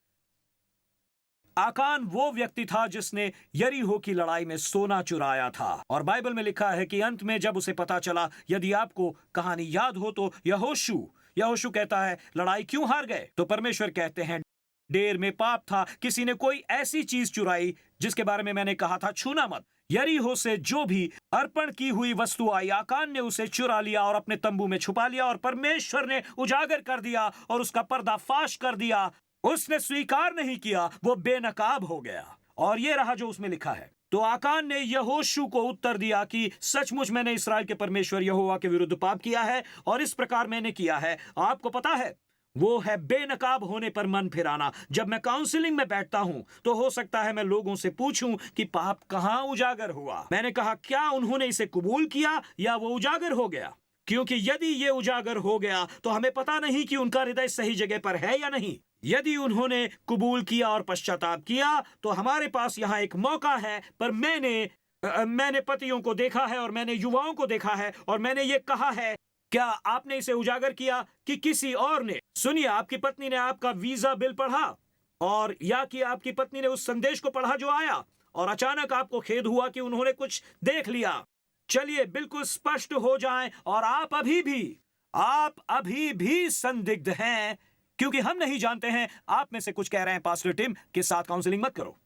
आकान वो व्यक्ति था जिसने यरीहो की लड़ाई में सोना चुराया था। और बाइबल में लिखा है कि अंत में जब उसे पता चला, यदि आपको कहानी याद हो तो, यहोशू कहता है, लड़ाई क्यों हार गए? तो परमेश्वर कहते हैं, ढेर में पाप था, किसी ने कोई ऐसी चीज चुराई जिसके बारे में मैंने कहा था छूना मत। यरीहो से जो भी अर्पण की हुई वस्तु आई, आकान ने उसे चुरा लिया और अपने तंबू में छुपा लिया। और परमेश्वर ने उजागर कर दिया और उसका पर्दाफाश कर दिया। उसने स्वीकार नहीं किया, वो बेनकाब हो गया। और ये रहा जो उसमें लिखा है। तो आकान ने यहोशू को उत्तर दिया कि सचमुच मैंने इस्राएल के परमेश्वर यहोवा के विरुद्ध पाप किया है और इस प्रकार मैंने किया है। आपको पता है, वो है बेनकाब होने पर मन फिराना। जब मैं काउंसलिंग में बैठता हूं तो हो सकता है मैं लोगों से पूछूं कि पाप कहां उजागर हुआ। मैंने कहा, क्या उन्होंने इसे कबूल किया या वो उजागर हो गया? क्योंकि यदि ये उजागर हो गया तो हमें पता नहीं कि उनका हृदय सही जगह पर है या नहीं। यदि उन्होंने कबूल किया और पश्चाताप किया तो हमारे पास यहाँ एक मौका है। पर मैंने पतियों को देखा है और मैंने युवाओं को देखा है और मैंने ये कहा है, क्या आपने इसे उजागर किया कि किसी और ने? सुनिए, आपकी पत्नी ने आपका वीजा बिल पढ़ा और या कि आपकी पत्नी ने उस संदेश को पढ़ा जो आया और अचानक आपको खेद हुआ कि उन्होंने कुछ देख लिया। चलिए बिल्कुल स्पष्ट हो जाएं, और आप अभी भी संदिग्ध हैं, क्योंकि हम नहीं जानते हैं। आप में से कुछ कह रहे हैं, पास्टर टिम के साथ काउंसलिंग मत करो।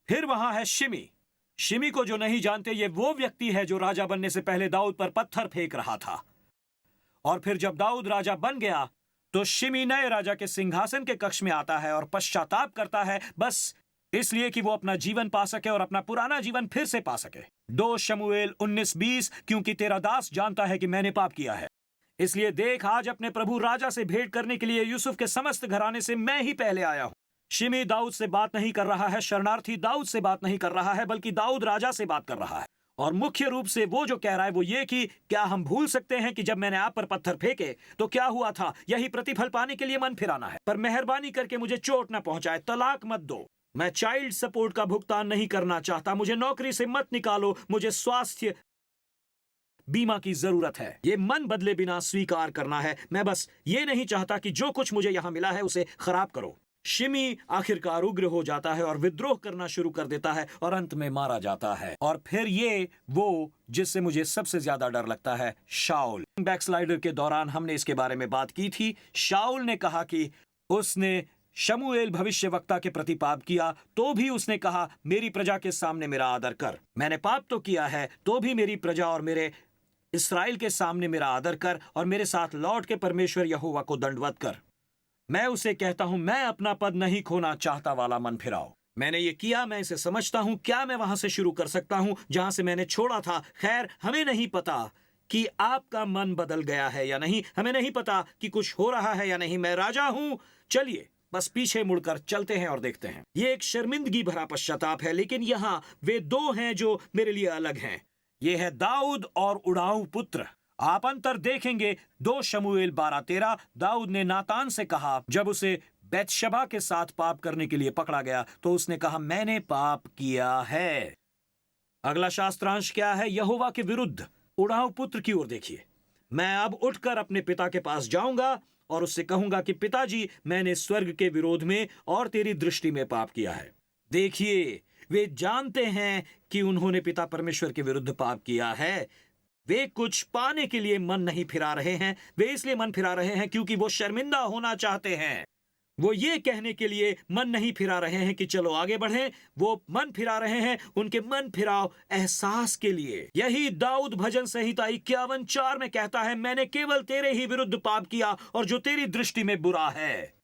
फिर वहां है शिमी। शिमी को जो नहीं जानते, ये वो व्यक्ति है जो राजा बनने से पहले दाऊद पर पत्थर फेंक रहा था। और फिर जब दाऊद राजा बन गया तो शिमी नए राजा के सिंहासन के कक्ष में आता है और पश्चाताप करता है, बस इसलिए कि वो अपना जीवन पा सके और अपना पुराना जीवन फिर से पा सके। 2 शमूएल 19:20, क्योंकि तेरा दास जानता है कि मैंने पाप किया है, इसलिए देख, आज अपने प्रभु राजा से भेंट करने के लिए यूसुफ के समस्त घराने से मैं ही पहले आया हूं। शिमी दाऊद से बात नहीं कर रहा है, शरणार्थी दाऊद से बात नहीं कर रहा है, बल्कि दाऊद राजा से बात कर रहा है। और मुख्य रूप से वो जो कह रहा है वो ये कि क्या हम भूल सकते हैं कि जब मैंने आप पर पत्थर फेंके तो क्या हुआ था? यही प्रतिफल पाने के लिए मन फिराना है। पर मेहरबानी करके मुझे चोट न पहुंचाए, तलाक मत दो। मैं चाइल्ड सपोर्ट का भुगतान नहीं करना चाहता। मुझे नौकरी से मत निकालो। मुझे स्वास्थ्य बीमा की जरूरत है। ये मन बदले बिना स्वीकार करना है। मैं बस ये नहीं चाहता कि जो कुछ मुझे यहां मिला है उसे खराब करो। शिमी आखिरकार उग्र हो जाता है और विद्रोह करना शुरू कर देता है और अंत में मारा जाता है। और फिर ये वो जिससे मुझे सबसे ज्यादा डर लगता है, शाऊल। बैकस्लाइडर के दौरान हमने इसके बारे में बात की थी। शाऊल ने कहा कि उसने शमूएल भविष्यवक्ता के प्रति पाप किया, तो भी उसने कहा, मेरी प्रजा के सामने मेरा आदर कर। मैंने पाप तो किया है, तो भी मेरी प्रजा और मेरे इस्राएल के सामने मेरा आदर कर और मेरे साथ लौट के परमेश्वर यहोवा को दंडवत कर। मैं उसे कहता हूं, मैं अपना पद नहीं खोना चाहता वाला मन फिराओ। मैंने ये किया, मैं इसे समझता हूं। क्या मैं वहां से शुरू कर सकता हूं जहां से मैंने छोड़ा था? खैर, हमें नहीं पता कि आपका मन बदल गया है या नहीं। हमें नहीं पता कि कुछ हो रहा है या नहीं। मैं राजा हूं। चलिए बस पीछे मुड़कर चलते हैं और देखते हैं। ये एक शर्मिंदगी भरा पश्चाताप है, लेकिन यहाँ वे 2 हैं जो मेरे लिए अलग हैं। ये है दाऊद और उड़ाऊ पुत्र। आप अंतर देखेंगे। 2 शमूएल 12:13। दाऊद ने नातान से कहा, जब उसे बैतशबा के साथ पाप करने के लिए पकड़ा गया तो उसने कहा, मैंने पाप किया है। अगला शास्त्रांश क्या है? यहोवा के विरुद्ध। उड़ाऊ पुत्र की ओर देखिए। मैं अब उठकर अपने पिता के पास जाऊंगा और उससे कहूंगा कि पिताजी, मैंने स्वर्ग के विरोध में और तेरी दृष्टि में पाप किया है। देखिए, वे जानते हैं कि उन्होंने पिता परमेश्वर के विरुद्ध पाप किया है। वे कुछ पाने के लिए मन नहीं फिरा रहे हैं। वे इसलिए मन फिरा रहे हैं क्योंकि वो शर्मिंदा होना चाहते हैं। वो ये कहने के लिए मन नहीं फिरा रहे हैं कि चलो आगे बढ़ें। वो मन फिरा रहे हैं उनके मन फिराव एहसास के लिए। यही दाऊद भजन संहिता 51:4 में कहता है, मैंने केवल तेरे ही विरुद्ध पाप किया और जो तेरी दृष्टि में बुरा है।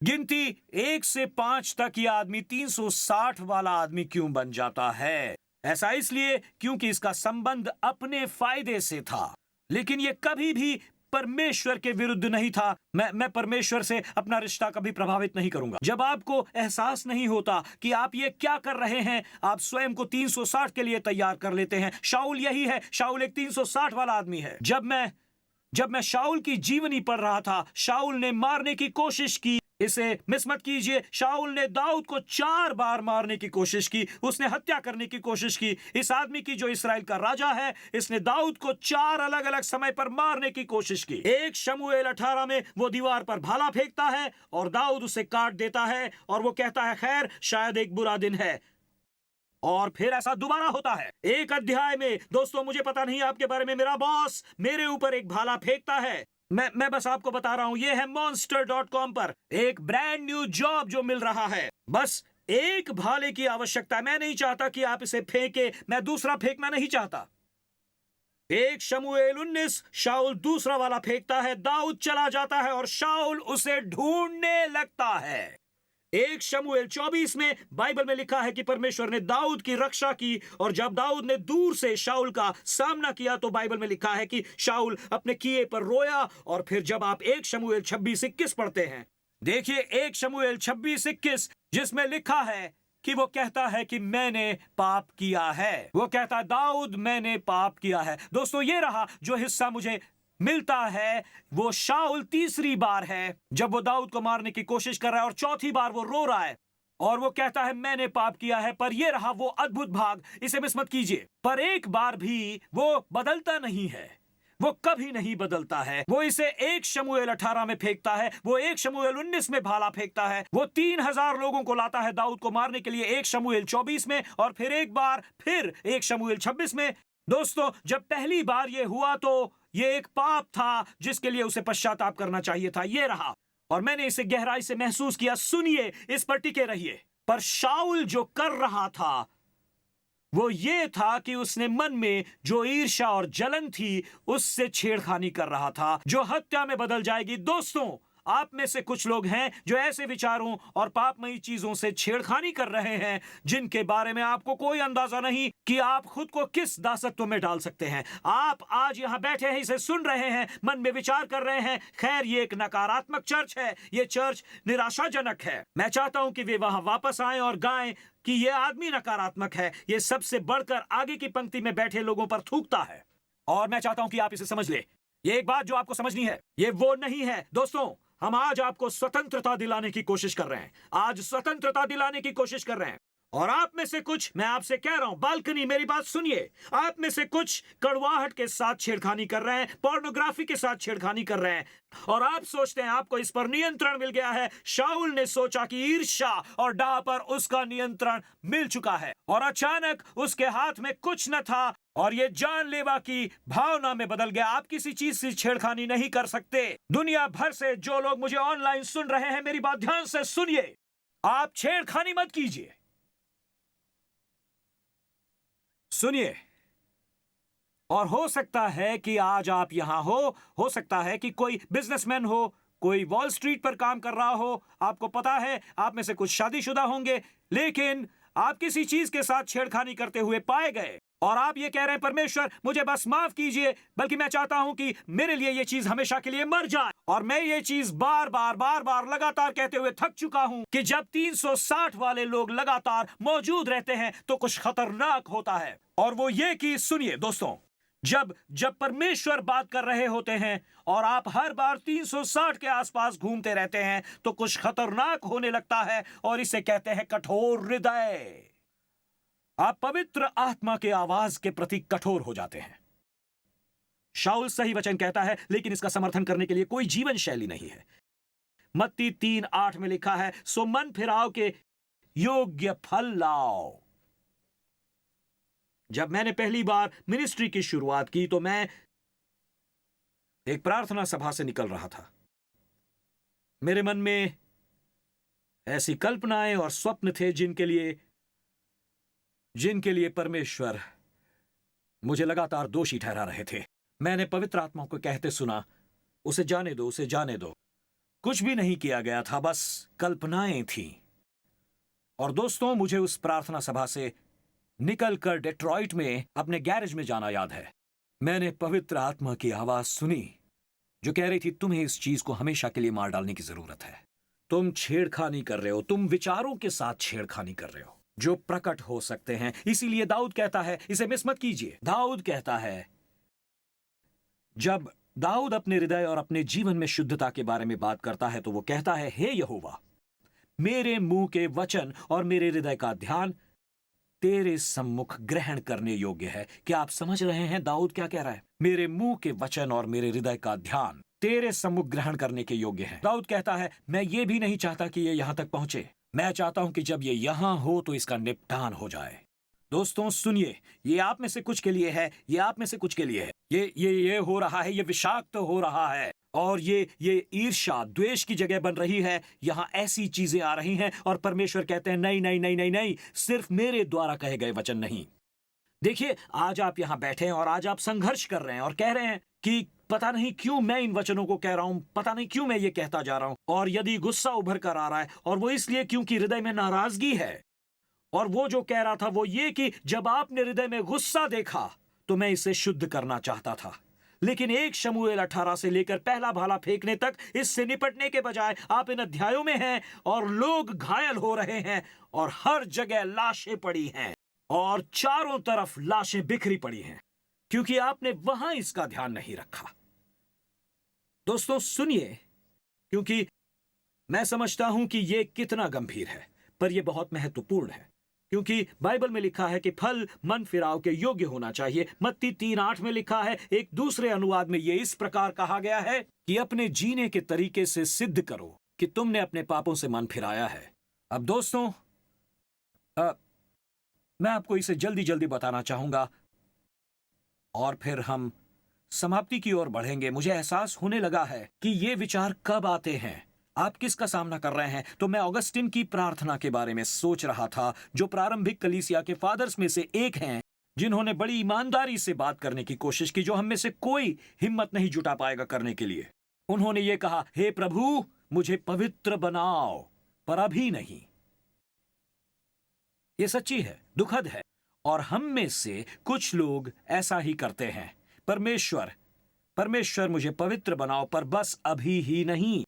गिनती 1 से 5 तक यह आदमी 360 वाला आदमी क्यों बन जाता है? ऐसा इसलिए क्योंकि इसका संबंध अपने फायदे से था, लेकिन यह कभी भी परमेश्वर के विरुद्ध नहीं था। मैं परमेश्वर से अपना रिश्ता कभी प्रभावित नहीं करूंगा। जब आपको एहसास नहीं होता कि आप ये क्या कर रहे हैं, आप स्वयं को 360 के लिए तैयार कर लेते हैं। शाऊल यही है। शाऊल एक 360 वाला आदमी है। जब मैं शाऊल की जीवनी पढ़ रहा था, शाऊल ने मारने की कोशिश की। इसे मिस मत कीजिए। शाऊल ने दाऊद को 4 बार मारने की कोशिश की। उसने हत्या करने की कोशिश की। इस आदमी की जो इस्राएल का राजा है, इसने दाऊद को 4 अलग अलग समय पर मारने की कोशिश की। 1 शमूएल 18 में वो दीवार पर भाला फेंकता है और दाऊद उसे काट देता है और वो कहता है, खैर शायद एक बुरा दिन है। और फिर ऐसा दोबारा होता है। 1 अध्याय में, दोस्तों मुझे पता नहीं आपके बारे में, मेरा बॉस मेरे ऊपर एक भाला फेंकता है। मैं बस आपको बता रहा हूं, यह है monster.com पर एक ब्रांड न्यू जॉब जो मिल रहा है। बस एक भाले की आवश्यकता है। मैं नहीं चाहता कि आप इसे फेंके, मैं दूसरा फेंकना नहीं चाहता। 1 शमूएल 19, शाऊल दूसरा वाला फेंकता है, दाऊद चला जाता है और शाऊल उसे ढूंढने लगता है। एक शमूएल 24 में बाइबल में लिखा है कि परमेश्वर ने दाऊद की रक्षा की, और जब दाऊद ने दूर से शाऊल का सामना किया तो बाइबल में लिखा है कि शाऊल अपने किए पर रोया। और फिर जब आप एक शमूएल 26:21 पढ़ते हैं, देखिए एक शमूएल 26:21, जिसमें लिखा है कि वो कहता है कि मैंने पाप किया है। वो कहता है दाऊद मैंने पाप किया है। दोस्तों ये रहा जो हिस्सा मुझे मिलता है, वो शाऊल तीसरी बार है जब वो दाऊद को मारने की कोशिश कर रहा है, और चौथी बार वो रो रहा है और वो कहता है मैंने पाप किया है। पर ये रहा वो अद्भुत भाग, इसे मिस मत कीजिए। पर एक बार भी वो बदलता नहीं है, वो कभी नहीं बदलता है। वो इसे एक शमूएल 18 में फेंकता है, वो एक शमूएल 19 में भाला फेंकता है, वो 3000 लोगों को लाता है दाऊद को मारने के लिए एक शमूएल 24 में, और फिर एक बार फिर एक शमूएल 26 में। दोस्तों जब पहली बार ये हुआ तो ये एक पाप था जिसके लिए उसे पश्चाताप करना चाहिए था। ये रहा, और मैंने इसे गहराई से महसूस किया। सुनिए, इस पर टिके रहिए। पर शाऊल जो कर रहा था वो ये था कि उसने मन में जो ईर्ष्या और जलन थी उससे छेड़खानी कर रहा था, जो हत्या में बदल जाएगी। दोस्तों आप में से कुछ लोग हैं जो ऐसे विचारों और पापमयी चीजों से छेड़खानी कर रहे हैं जिनके बारे में आपको कोई अंदाजा नहीं कि आप खुद को किस दासत्व में डाल सकते हैं। आप आज यहां बैठे हैं, इसे सुन रहे हैं, मन में विचार कर रहे हैं, खैर ये एक नकारात्मक चर्च है, ये चर्च निराशाजनक है। मैं चाहता हूं कि वे वहां वापस आएं और गाएं कि ये आदमी नकारात्मक है, ये सबसे बढ़कर आगे की पंक्ति में बैठे लोगों पर थूकता है। और मैं चाहता हूं कि आप इसे समझ ले। ये एक बात जो आपको समझनी है, ये वो नहीं है। दोस्तों हम आज आपको स्वतंत्रता दिलाने की कोशिश कर रहे हैं, आज स्वतंत्रता दिलाने की कोशिश कर रहे हैं। और आप में से कुछ, मैं आपसे कह रहा हूं, बालकनी मेरी बात सुनिए, आप में से कुछ कड़वाहट के साथ छेड़खानी कर रहे हैं, पोर्नोग्राफी के साथ छेड़खानी कर रहे हैं, और आप सोचते हैं आपको इस पर नियंत्रण मिल गया है। शाऊल ने सोचा कि ईर्ष्या और डाह पर उसका नियंत्रण मिल चुका है, और अचानक उसके हाथ में कुछ न था और ये जानलेवा की भावना में बदल गया। आप किसी चीज से छेड़खानी नहीं कर सकते। दुनिया भर से जो लोग मुझे ऑनलाइन सुन रहे हैं, मेरी बात ध्यान से सुनिए, आप छेड़खानी मत कीजिए। सुनिए, और हो सकता है कि आज आप यहां हो सकता है कि कोई बिजनेसमैन हो, कोई वॉल स्ट्रीट पर काम कर रहा हो, आपको पता है आप में से कुछ शादीशुदा होंगे, लेकिन आप किसी चीज के साथ छेड़खानी करते हुए पाए गए और आप ये कह रहे हैं परमेश्वर मुझे बस माफ कीजिए, बल्कि मैं चाहता हूं कि मेरे लिए ये चीज हमेशा के लिए मर जाए। और मैं ये चीज बार बार लगातार कहते हुए थक चुका हूं कि जब 360 वाले लोग लगातार मौजूद रहते हैं तो कुछ खतरनाक होता है। और वो ये कि सुनिए दोस्तों, जब परमेश्वर बात कर रहे होते हैं और आप हर बार 360 के आसपास घूमते रहते हैं तो कुछ खतरनाक होने लगता है, और इसे कहते हैं कठोर हृदय। आप पवित्र आत्मा के आवाज के प्रति कठोर हो जाते हैं। शाऊल सही वचन कहता है, लेकिन इसका समर्थन करने के लिए कोई जीवन शैली नहीं है। मत्ती 3:8 में लिखा है, सो मन फिराओ के योग्य फल लाओ। जब मैंने पहली बार मिनिस्ट्री की शुरुआत की तो मैं एक प्रार्थना सभा से निकल रहा था। मेरे मन में ऐसी कल्पनाएं और स्वप्न थे जिनके लिए परमेश्वर मुझे लगातार दोषी ठहरा रहे थे। मैंने पवित्र आत्मा को कहते सुना, उसे जाने दो, उसे जाने दो। कुछ भी नहीं किया गया था, बस कल्पनाएं थीं। और दोस्तों, मुझे उस प्रार्थना सभा से निकलकर डेट्रॉइट में अपने गैरेज में जाना याद है। मैंने पवित्र आत्मा की आवाज सुनी जो कह रही थी, तुम्हें इस चीज को हमेशा के लिए मार डालने की जरूरत है। तुम छेड़खानी कर रहे हो, तुम विचारों के साथ छेड़खानी कर रहे हो जो प्रकट हो सकते हैं। इसीलिए दाऊद कहता है, इसे मिस मत कीजिए, दाऊद कहता है, जब दाऊद अपने हृदय और अपने जीवन में शुद्धता के बारे में बात करता है तो वो कहता है, हे यहोवा, मेरे मुंह के वचन और मेरे हृदय का ध्यान तेरे सम्मुख ग्रहण करने योग्य है। क्या आप समझ रहे हैं दाऊद क्या कह रहा है? मेरे मुंह के वचन और मेरे हृदय का ध्यान तेरे सम्मुख ग्रहण करने के योग्य है। दाऊद कहता है, मैं ये भी नहीं चाहता कि ये यहां तक पहुंचे, मैं चाहता हूं कि जब ये यहां हो तो इसका निपटान हो जाए। दोस्तों सुनिए, ये आप में से कुछ के लिए है, ये आप में से कुछ के लिए है। ये हो रहा है, ये विषाक्त हो रहा है, और ये ईर्ष्या द्वेष की जगह बन रही है। यहां ऐसी चीजें आ रही हैं और परमेश्वर कहते हैं, नहीं नहीं नहीं नहीं नहीं, सिर्फ मेरे द्वारा कहे गए वचन नहीं। देखिए, आज आप यहां बैठे हैं और आज आप संघर्ष कर रहे हैं और कह रहे हैं कि पता नहीं क्यों मैं इन वचनों को कह रहा हूं, पता नहीं क्यों मैं ये कहता जा रहा हूं। और यदि गुस्सा उभर कर आ रहा है और वो इसलिए क्योंकि हृदय में नाराजगी है, और वो जो कह रहा था वो ये कि जब आपने हृदय में गुस्सा देखा तो मैं इसे शुद्ध करना चाहता था, लेकिन 1 शमूएल 18 से लेकर पहला भाला फेंकने तक इससे निपटने के बजाय आप इन अध्यायों में हैं और लोग घायल हो रहे हैं और हर जगह लाशें पड़ी हैं और चारों तरफ लाशें बिखरी पड़ी हैं, क्योंकि आपने वहां इसका ध्यान नहीं रखा। दोस्तों सुनिए, क्योंकि मैं समझता हूं कि यह कितना गंभीर है, पर यह बहुत महत्वपूर्ण है, क्योंकि बाइबल में लिखा है कि फल मन फिराव के योग्य होना चाहिए। मत्ती 3:8 में लिखा है, एक दूसरे अनुवाद में यह इस प्रकार कहा गया है कि अपने जीने के तरीके से सिद्ध करो कि तुमने अपने पापों से मन फिराया है। अब दोस्तों, मैं आपको इसे जल्दी जल्दी बताना चाहूंगा और फिर हम समाप्ति की ओर बढ़ेंगे। मुझे एहसास होने लगा है कि ये विचार कब आते हैं, आप किसका सामना कर रहे हैं। तो मैं ऑगस्टिन की प्रार्थना के बारे में सोच रहा था, जो प्रारंभिक कलीसिया के फादर्स में से एक हैं, जिन्होंने बड़ी ईमानदारी से बात करने की कोशिश की, जो हम में से कोई हिम्मत नहीं जुटा पाएगा करने के लिए। उन्होंने ये कहा, हे प्रभु मुझे पवित्र बनाओ, पर अभी नहीं। ये सच्ची है, दुखद है, और हम में से कुछ लोग ऐसा ही करते हैं। परमेश्वर मुझे पवित्र बनाओ, पर बस अभी ही नहीं।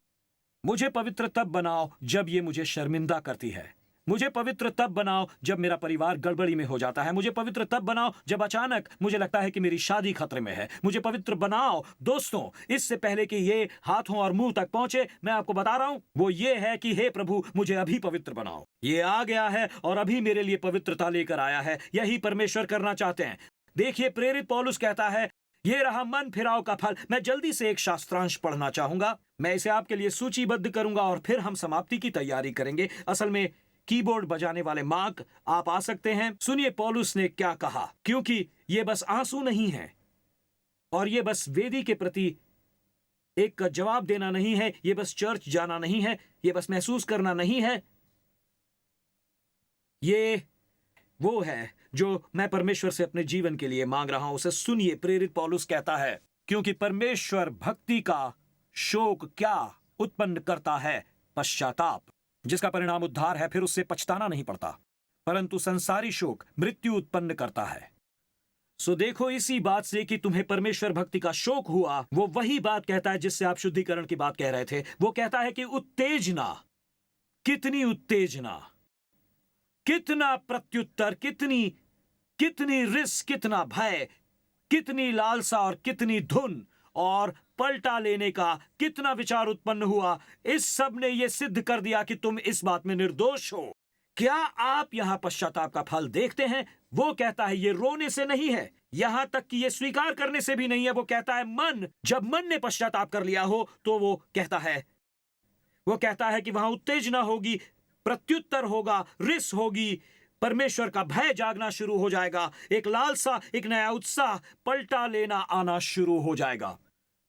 मुझे पवित्र तब बनाओ जब ये मुझे शर्मिंदा करती है। मुझे पवित्र तब बनाओ जब मेरा परिवार गड़बड़ी में हो जाता है। मुझे पवित्र तब बनाओ जब अचानक मुझे लगता है कि मेरी शादी खतरे में है। मुझे पवित्र बनाओ। दोस्तों, इससे पहले कि ये हाथों और मुंह तक पहुंचे, मैं आपको बता रहा हूं, वो ये है कि हे प्रभु मुझे अभी पवित्र बनाओ। ये आ गया है और अभी मेरे लिए पवित्रता लेकर आया है। यही परमेश्वर करना चाहते हैं। देखिए, प्रेरित पौलुस कहता है, ये रहा मन फिराव का फल। मैं जल्दी से एक शास्त्रांश पढ़ना चाहूंगा, मैं इसे आपके लिए सूचीबद्ध करूंगा और फिर हम समाप्ति की तैयारी करेंगे। असल में कीबोर्ड बजाने वाले मार्क, आप आ सकते हैं। सुनिए पौलुस ने क्या कहा, क्योंकि ये बस आंसू नहीं है और ये बस वेदी के प्रति एक जवाब देना नहीं है, ये बस चर्च जाना नहीं है, ये बस महसूस करना नहीं है। ये वो है जो मैं परमेश्वर से अपने जीवन के लिए मांग रहा हूं। उसे सुनिए, प्रेरित पौलुस कहता है, क्योंकि परमेश्वर भक्ति का शोक क्या उत्पन्न करता है? पश्चाताप, जिसका परिणाम उद्धार है। फिर उससे पछताना नहीं पड़ता, परंतु संसारी शोक मृत्यु उत्पन्न करता है। सो देखो, इसी बात से कि तुम्हें परमेश्वर भक्ति का शोक हुआ, वो वही बात कहता है जिससे आप शुद्धिकरण की बात कह रहे थे। वो कहता है कि उत्तेजना, कितनी उत्तेजना, कितना प्रत्युत्तर, कितनी रिस, कितना भय, कितनी लालसा और कितनी धुन और पलटा लेने का कितना विचार उत्पन्न हुआ। इस सब ने यह सिद्ध कर दिया कि तुम इस बात में निर्दोष हो। क्या आप यहां पश्चाताप का फल देखते हैं? वो कहता है ये रोने से नहीं है, यहां तक कि ये स्वीकार करने से भी नहीं है। वो कहता है जब मन ने पश्चाताप कर लिया हो तो वो कहता है कि वहां उत्तेजना होगी, प्रत्युत्तर होगा, रिस होगी, परमेश्वर का भय जागना शुरू हो जाएगा, एक लालसा, एक नया उत्साह, पलटा लेना आना शुरू हो जाएगा।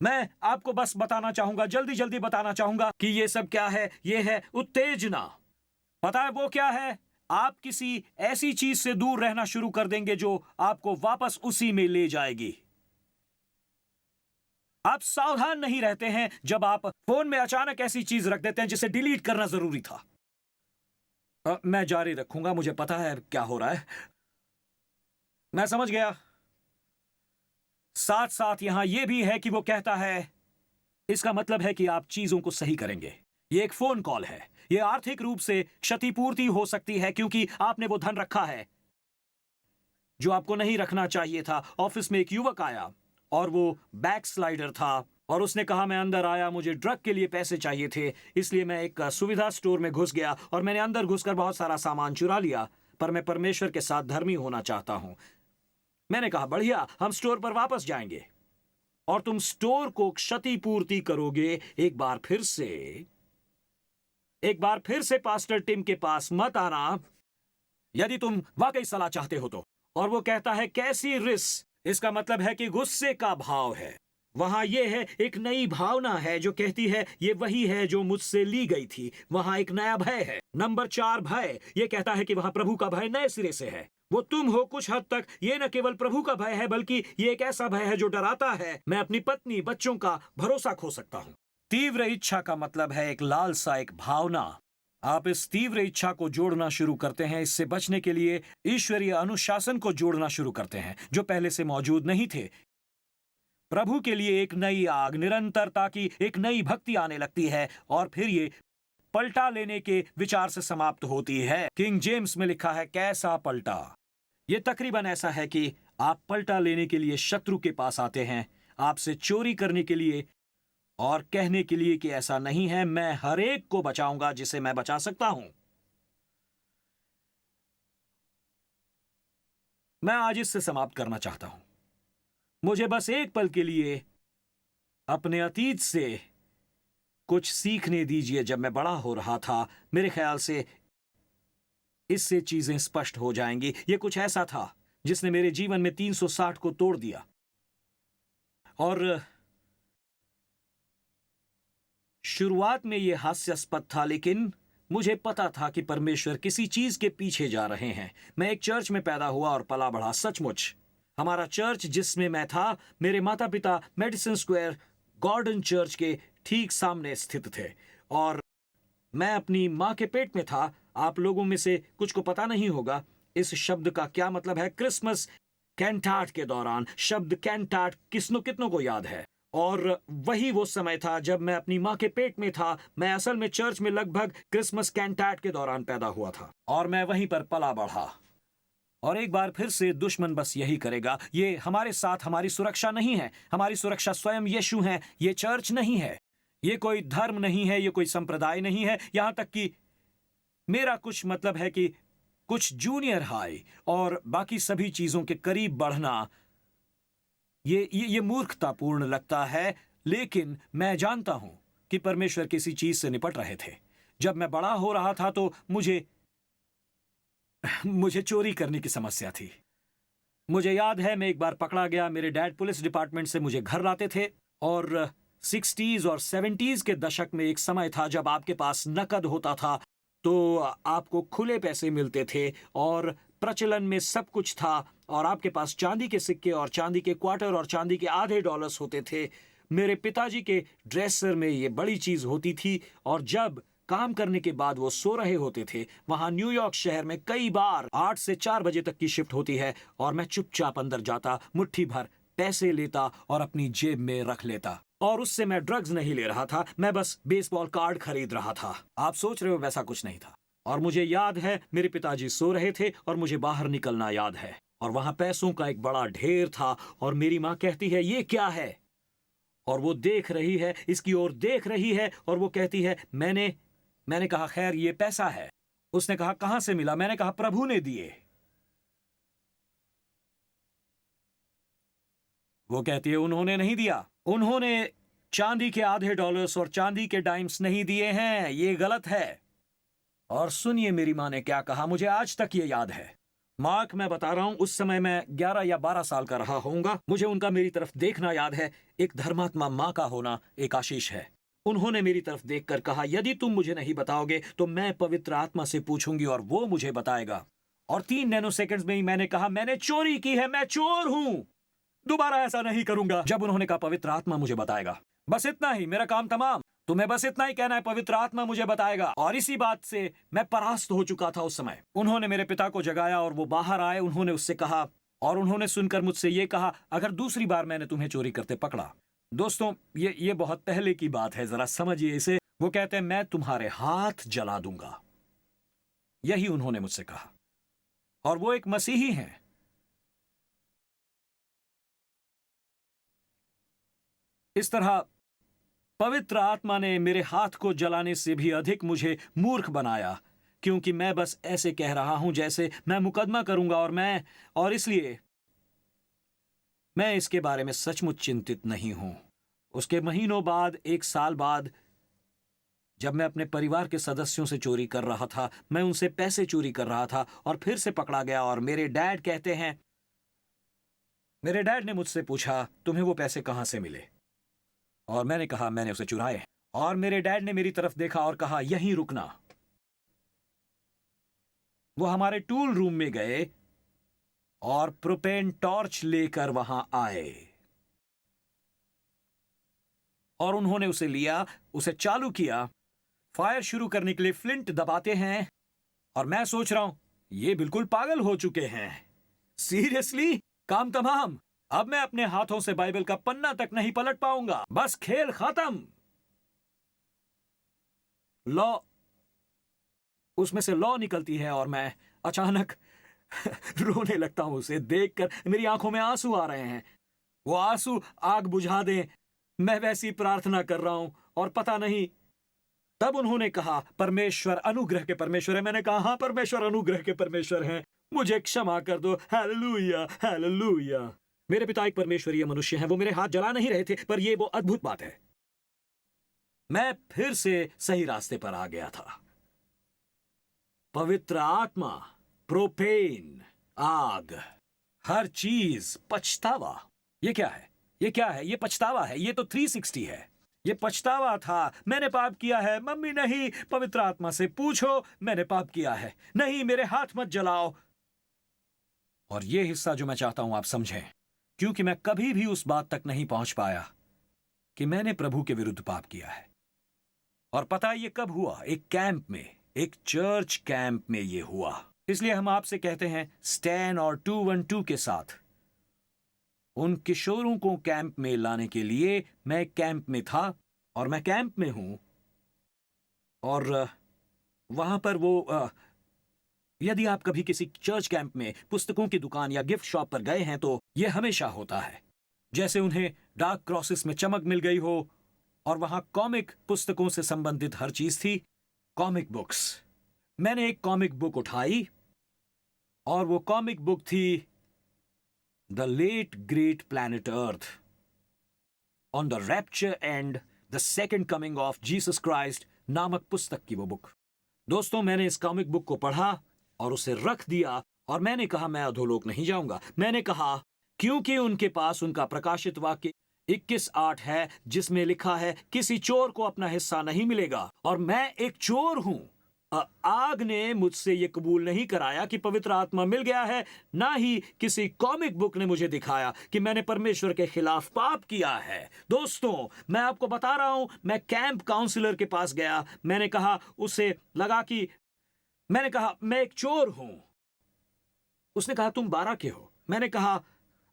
मैं आपको बस बताना चाहूंगा, जल्दी जल्दी बताना चाहूंगा कि ये सब क्या है। ये है उत्तेजना। पता है वो क्या है? आप किसी ऐसी चीज से दूर रहना शुरू कर देंगे जो आपको वापस उसी में ले जाएगी। आप सावधान नहीं रहते हैं जब आप फोन में अचानक ऐसी चीज रख देते हैं जिसे डिलीट करना जरूरी था। मैं जारी रखूंगा, मुझे पता है क्या हो रहा है, मैं समझ गया। साथ साथ यहां यह भी है कि वो कहता है, इसका मतलब है कि आप चीजों को सही करेंगे। ये एक फोन कॉल है, ये आर्थिक रूप से क्षतिपूर्ति हो सकती है क्योंकि आपने वो धन रखा है जो आपको नहीं रखना चाहिए था। ऑफिस में एक युवक आया और वो बैकस्लाइडर था और उसने कहा, मैं अंदर आया, मुझे ड्रग के लिए पैसे चाहिए थे, इसलिए मैं एक सुविधा स्टोर में घुस गया और मैंने अंदर घुसकर बहुत सारा सामान चुरा लिया, पर मैं परमेश्वर के साथ धर्मी होना चाहता हूं। मैंने कहा, बढ़िया, हम स्टोर पर वापस जाएंगे और तुम स्टोर को क्षतिपूर्ति करोगे। एक बार फिर से पास्टर टिम के पास मत आना यदि तुम वाकई सलाह चाहते हो तो। और वो कहता है, कैसी रिस? इसका मतलब है कि गुस्से का भाव है। वहां ये है, एक नई भावना है जो कहती है ये वही है जो मुझसे ली गई थी। वहां एक नया भय है। नंबर 4, भय। ये कहता है कि वहां प्रभु का भय नए सिरे से है। वो तुम हो कुछ हद तक। ये न केवल प्रभु का भय है, बल्कि ये एक ऐसा भय है जो डराता है। मैं अपनी पत्नी, बच्चों का भरोसा खो सकता हूं। तीव्र इच्छा का मतलब है एक लालसा, एक भावना। आप इस तीव्र इच्छा को जोड़ना शुरू करते हैं। इससे बचने के लिए ईश्वरीय अनुशासन को जोड़ना शुरू करते हैं जो पहले से मौजूद नहीं थे। प्रभु के लिए एक नई आग, निरंतरता की एक नई भक्ति आने लगती है और फिर ये पलटा लेने के विचार से समाप्त होती है। किंग जेम्स में लिखा है, कैसा पलटा। ये तकरीबन ऐसा है कि आप पलटा लेने के लिए शत्रु के पास आते हैं, आपसे चोरी करने के लिए और कहने के लिए कि ऐसा नहीं है, मैं हर एक को बचाऊंगा जिसे मैं बचा सकता हूं। मैं आज इससे समाप्त करना चाहता हूं। मुझे बस एक पल के लिए अपने अतीत से कुछ सीखने दीजिए। जब मैं बड़ा हो रहा था, मेरे ख्याल से इससे चीजें स्पष्ट हो जाएंगी। यह कुछ ऐसा था जिसने मेरे जीवन में 360 को तोड़ दिया। और शुरुआत में यह हास्यास्पद था, लेकिन मुझे पता था कि परमेश्वर किसी चीज के पीछे जा रहे हैं। मैं एक चर्च में पैदा हुआ और पला बढ़ा, सचमुच। हमारा चर्च जिसमें मैं था, मेरे माता पिता मेडिसन स्क्वायर गॉर्डन चर्च के ठीक सामने स्थित थे और मैं अपनी मां के पेट में था। आप लोगों में से कुछ को पता नहीं होगा इस शब्द का क्या मतलब है। क्रिसमस कैंटाट के दौरान, शब्द कैंटाट कितनों को याद है। और वही वो समय था जब मैं अपनी मां के पेट में था। मैं असल में चर्च में लगभग क्रिसमस कैंटाट के दौरान पैदा हुआ था और मैं वहीं पर पला बढ़ा। और एक बार फिर से दुश्मन बस यही करेगा। ये हमारे साथ हमारी सुरक्षा नहीं है। हमारी सुरक्षा स्वयं यीशु है। ये चर्च नहीं है, ये कोई धर्म नहीं है, ये कोई संप्रदाय नहीं है। यहां तक कि मेरा कुछ मतलब है कि कुछ जूनियर हाई और बाकी सभी चीजों के करीब बढ़ना ये मूर्खतापूर्ण लगता है। लेकिन मैं जानता हूं कि परमेश्वर किसी चीज से निपट रहे थे। जब मैं बड़ा हो रहा था तो मुझे चोरी करने की समस्या थी। मुझे याद है, मैं एक बार पकड़ा गया। मेरे डैड पुलिस डिपार्टमेंट से मुझे घर लाते थे और 60s और 70s के दशक में एक समय था जब आपके पास नकद होता था तो आपको खुले पैसे मिलते थे और प्रचलन में सब कुछ था और आपके पास चांदी के सिक्के और चांदी के क्वार्टर और चांदी के आधे डॉलर्स होते थे। मेरे पिताजी के ड्रेसर में ये बड़ी चीज होती थी और जब काम करने के बाद वो सो रहे होते थे, वहां न्यूयॉर्क शहर में कई बार 8 से 4 बजे तक की शिफ्ट होती है और मैं चुपचाप अंदर जाता, मुट्ठी भर पैसे लेता और अपनी जेब में रख लेता। और उससे मैं ड्रग्स नहीं ले रहा था, मैं बस बेसबॉल कार्ड खरीद रहा था। आप सोच रहे हो वैसा कुछ नहीं था। और मुझे याद है मेरे पिताजी सो रहे थे और मुझे बाहर निकलना याद है और वहां पैसों का एक बड़ा ढेर था और मेरी माँ कहती है, ये क्या है? और वो देख रही है, इसकी ओर देख रही है और वो कहती है, मैंने कहा, खैर ये पैसा है। उसने कहा, कहां से मिला? मैंने कहा, प्रभु ने दिए। वो कहती है, उन्होंने नहीं दिया। उन्होंने चांदी के आधे डॉलर्स और चांदी के डाइम्स नहीं दिए हैं, ये गलत है। और सुनिए मेरी माँ ने क्या कहा, मुझे आज तक ये याद है। मार्क, मैं बता रहा हूं, उस समय मैं 11 या 12 साल का रहा होऊंगा। मुझे उनका मेरी तरफ देखना याद है। एक धर्मात्मा माँ का होना एक आशीष है। उन्होंने मेरी तरफ देखकर कहा, यदि तुम मुझे नहीं बताओगे तो मैं पवित्र आत्मा से पूछूंगी और वो मुझे बताएगा। और 3 नैनो सेकंड्स में ही मैंने कहा, मैंने चोरी की है, मैं चोर हूं, दोबारा ऐसा नहीं करूंगा। जब उन्होंने कहा, पवित्र आत्मा मुझे बताएगा, बस इतना ही, मेरा काम तमाम। तुम्हें बस इतना ही कहना है, पवित्र आत्मा मुझे बताएगा। और इसी बात से मैं परास्त हो चुका था उस समय। उन्होंने मेरे पिता को जगाया और वो बाहर आए। उन्होंने उससे कहा और उन्होंने सुनकर मुझसे ये कहा, अगर दूसरी बार मैंने तुम्हें चोरी करते पकड़ा। दोस्तों, ये बहुत पहले की बात है, जरा समझिए इसे। वो कहते हैं, मैं तुम्हारे हाथ जला दूंगा। यही उन्होंने मुझसे कहा। और वो एक मसीही हैं। इस तरह पवित्र आत्मा ने मेरे हाथ को जलाने से भी अधिक मुझे मूर्ख बनाया, क्योंकि मैं बस ऐसे कह रहा हूं जैसे मैं मुकदमा करूंगा और इसलिए मैं इसके बारे में सचमुच चिंतित नहीं हूं। उसके महीनों बाद, 1 साल बाद, जब मैं अपने परिवार के सदस्यों से चोरी कर रहा था, मैं उनसे पैसे चोरी कर रहा था और फिर से पकड़ा गया। और मेरे डैड कहते हैं, मेरे डैड ने मुझसे पूछा, तुम्हें वो पैसे कहां से मिले? और मैंने कहा, मैंने उसे चुराए। और मेरे डैड ने मेरी तरफ देखा और कहा, यहीं रुकना। वो हमारे टूल रूम में गए और प्रोपेन टॉर्च लेकर वहां आए और उन्होंने उसे लिया, उसे चालू किया। फायर शुरू करने के लिए फ्लिंट दबाते हैं और मैं सोच रहा हूं ये बिल्कुल पागल हो चुके हैं। सीरियसली, काम तमाम। अब मैं अपने हाथों से बाइबल का पन्ना तक नहीं पलट पाऊंगा। बस खेल खत्म। लॉ, उसमें से लॉ निकलती है और मैं अचानक रोने लगता हूं। उसे देखकर मेरी आंखों में आंसू आ रहे हैं। वो आंसू आग बुझा दें, मैं वैसी प्रार्थना कर रहा हूं और पता नहीं। तब उन्होंने कहा परमेश्वर अनुग्रह के परमेश्वर है। मैंने कहा हाँ, परमेश्वर अनुग्रह के परमेश्वर हैं, मुझे क्षमा कर दो। Hallelujah, hallelujah. मेरे पिता एक परमेश्वरीय मनुष्य हैं। वो मेरे हाथ जला नहीं रहे थे, पर ये वो अद्भुत बात है, मैं फिर से सही रास्ते पर आ गया था। पवित्र आत्मा, प्रोपेन, आग, हर चीज, पछतावा। ये क्या है? ये क्या है? ये पछतावा है। ये तो 360 है। ये पछतावा था। मैंने पाप किया है। मम्मी नहीं, पवित्र आत्मा से पूछो मैंने पाप किया है। नहीं, मेरे हाथ मत जलाओ। और ये हिस्सा जो मैं चाहता हूं आप समझें, क्योंकि मैं कभी भी उस बात तक नहीं पहुंच पाया कि मैंने प्रभु के विरुद्ध पाप किया है। और पता है ये कब हुआ? एक कैंप में, एक चर्च कैंप में ये हुआ। इसलिए हम आपसे कहते हैं स्टैन और 212 के साथ उन किशोरों को कैंप में लाने के लिए। मैं कैंप में था और मैं कैंप में हूं। और वहां पर वो यदि आप कभी किसी चर्च कैंप में पुस्तकों की दुकान या गिफ्ट शॉप पर गए हैं तो यह हमेशा होता है, जैसे उन्हें डार्क क्रॉसेस में चमक मिल गई हो और वहां कॉमिक पुस्तकों से संबंधित हर चीज थी। Comic books. मैंने एक कॉमिक बुक उठाई और वो कॉमिक बुक थी the late great planet Earth on the rapture and the second coming of Jesus Christ नामक पुस्तक की वो बुक। दोस्तों, मैंने इस कॉमिक बुक को पढ़ा और उसे रख दिया और मैंने कहा मैं अधोलोक नहीं जाऊंगा। मैंने कहा क्योंकि उनके पास उनका प्रकाशित वाक्य 21:8 है जिसमें लिखा है किसी चोर को अपना हिस्सा नहीं मिलेगा। और मैं एक चोर हूं। आग ने मुझसे यह कबूल नहीं कराया कि पवित्र आत्मा मिल गया है, ना ही किसी कॉमिक बुक ने मुझे दिखाया कि मैंने परमेश्वर के खिलाफ पाप किया है। दोस्तों, मैं आपको बता रहा हूं, मैं कैंप काउंसलर के पास गया। मैंने कहा, उसे लगा कि मैंने कहा मैं एक चोर हूं। उसने कहा तुम 12 के हो। मैंने कहा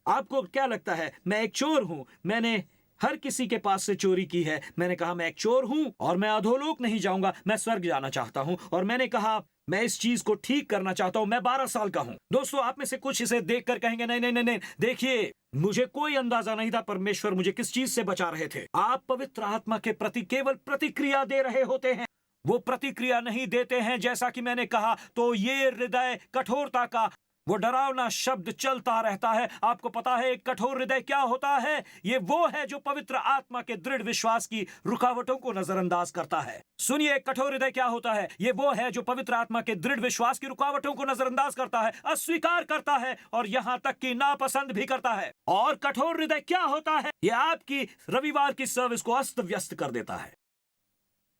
आपको क्या लगता है मैं एक चोर हूं? मैंने हर किसी के पास से चोरी की है। मैंने कहा मैं एक चोर हूं और मैं अधोलोक नहीं जाऊंगा, मैं स्वर्ग जाना चाहता हूं। और मैंने कहा मैं इस चीज को ठीक करना चाहता हूं। मैं 12 साल का हूं। दोस्तों, आप में से कुछ इसे देखकर कहेंगे नहीं नहीं नहीं नहीं, देखिए मुझे कोई अंदाजा नहीं था परमेश्वर मुझे किस चीज से बचा रहे थे। आप पवित्र आत्मा के प्रति केवल प्रतिक्रिया दे रहे होते हैं। वो प्रतिक्रिया नहीं देते हैं जैसा कि मैंने कहा, तो ये हृदय कठोरता का वो डरावना शब्द चलता रहता है। आपको पता है एक कठोर हृदय क्या होता है? ये वो है जो पवित्र आत्मा के दृढ़ विश्वास की रुकावटों को नजरअंदाज करता है। सुनिए, एक कठोर हृदय क्या होता है? ये वो है जो पवित्र आत्मा के दृढ़ विश्वास की रुकावटों को नजरअंदाज करता है, अस्वीकार करता है और यहां तक कि नापसंद भी करता है। और कठोर हृदय क्या होता है? ये आपकी रविवार की सर्विस को अस्त व्यस्त कर देता है।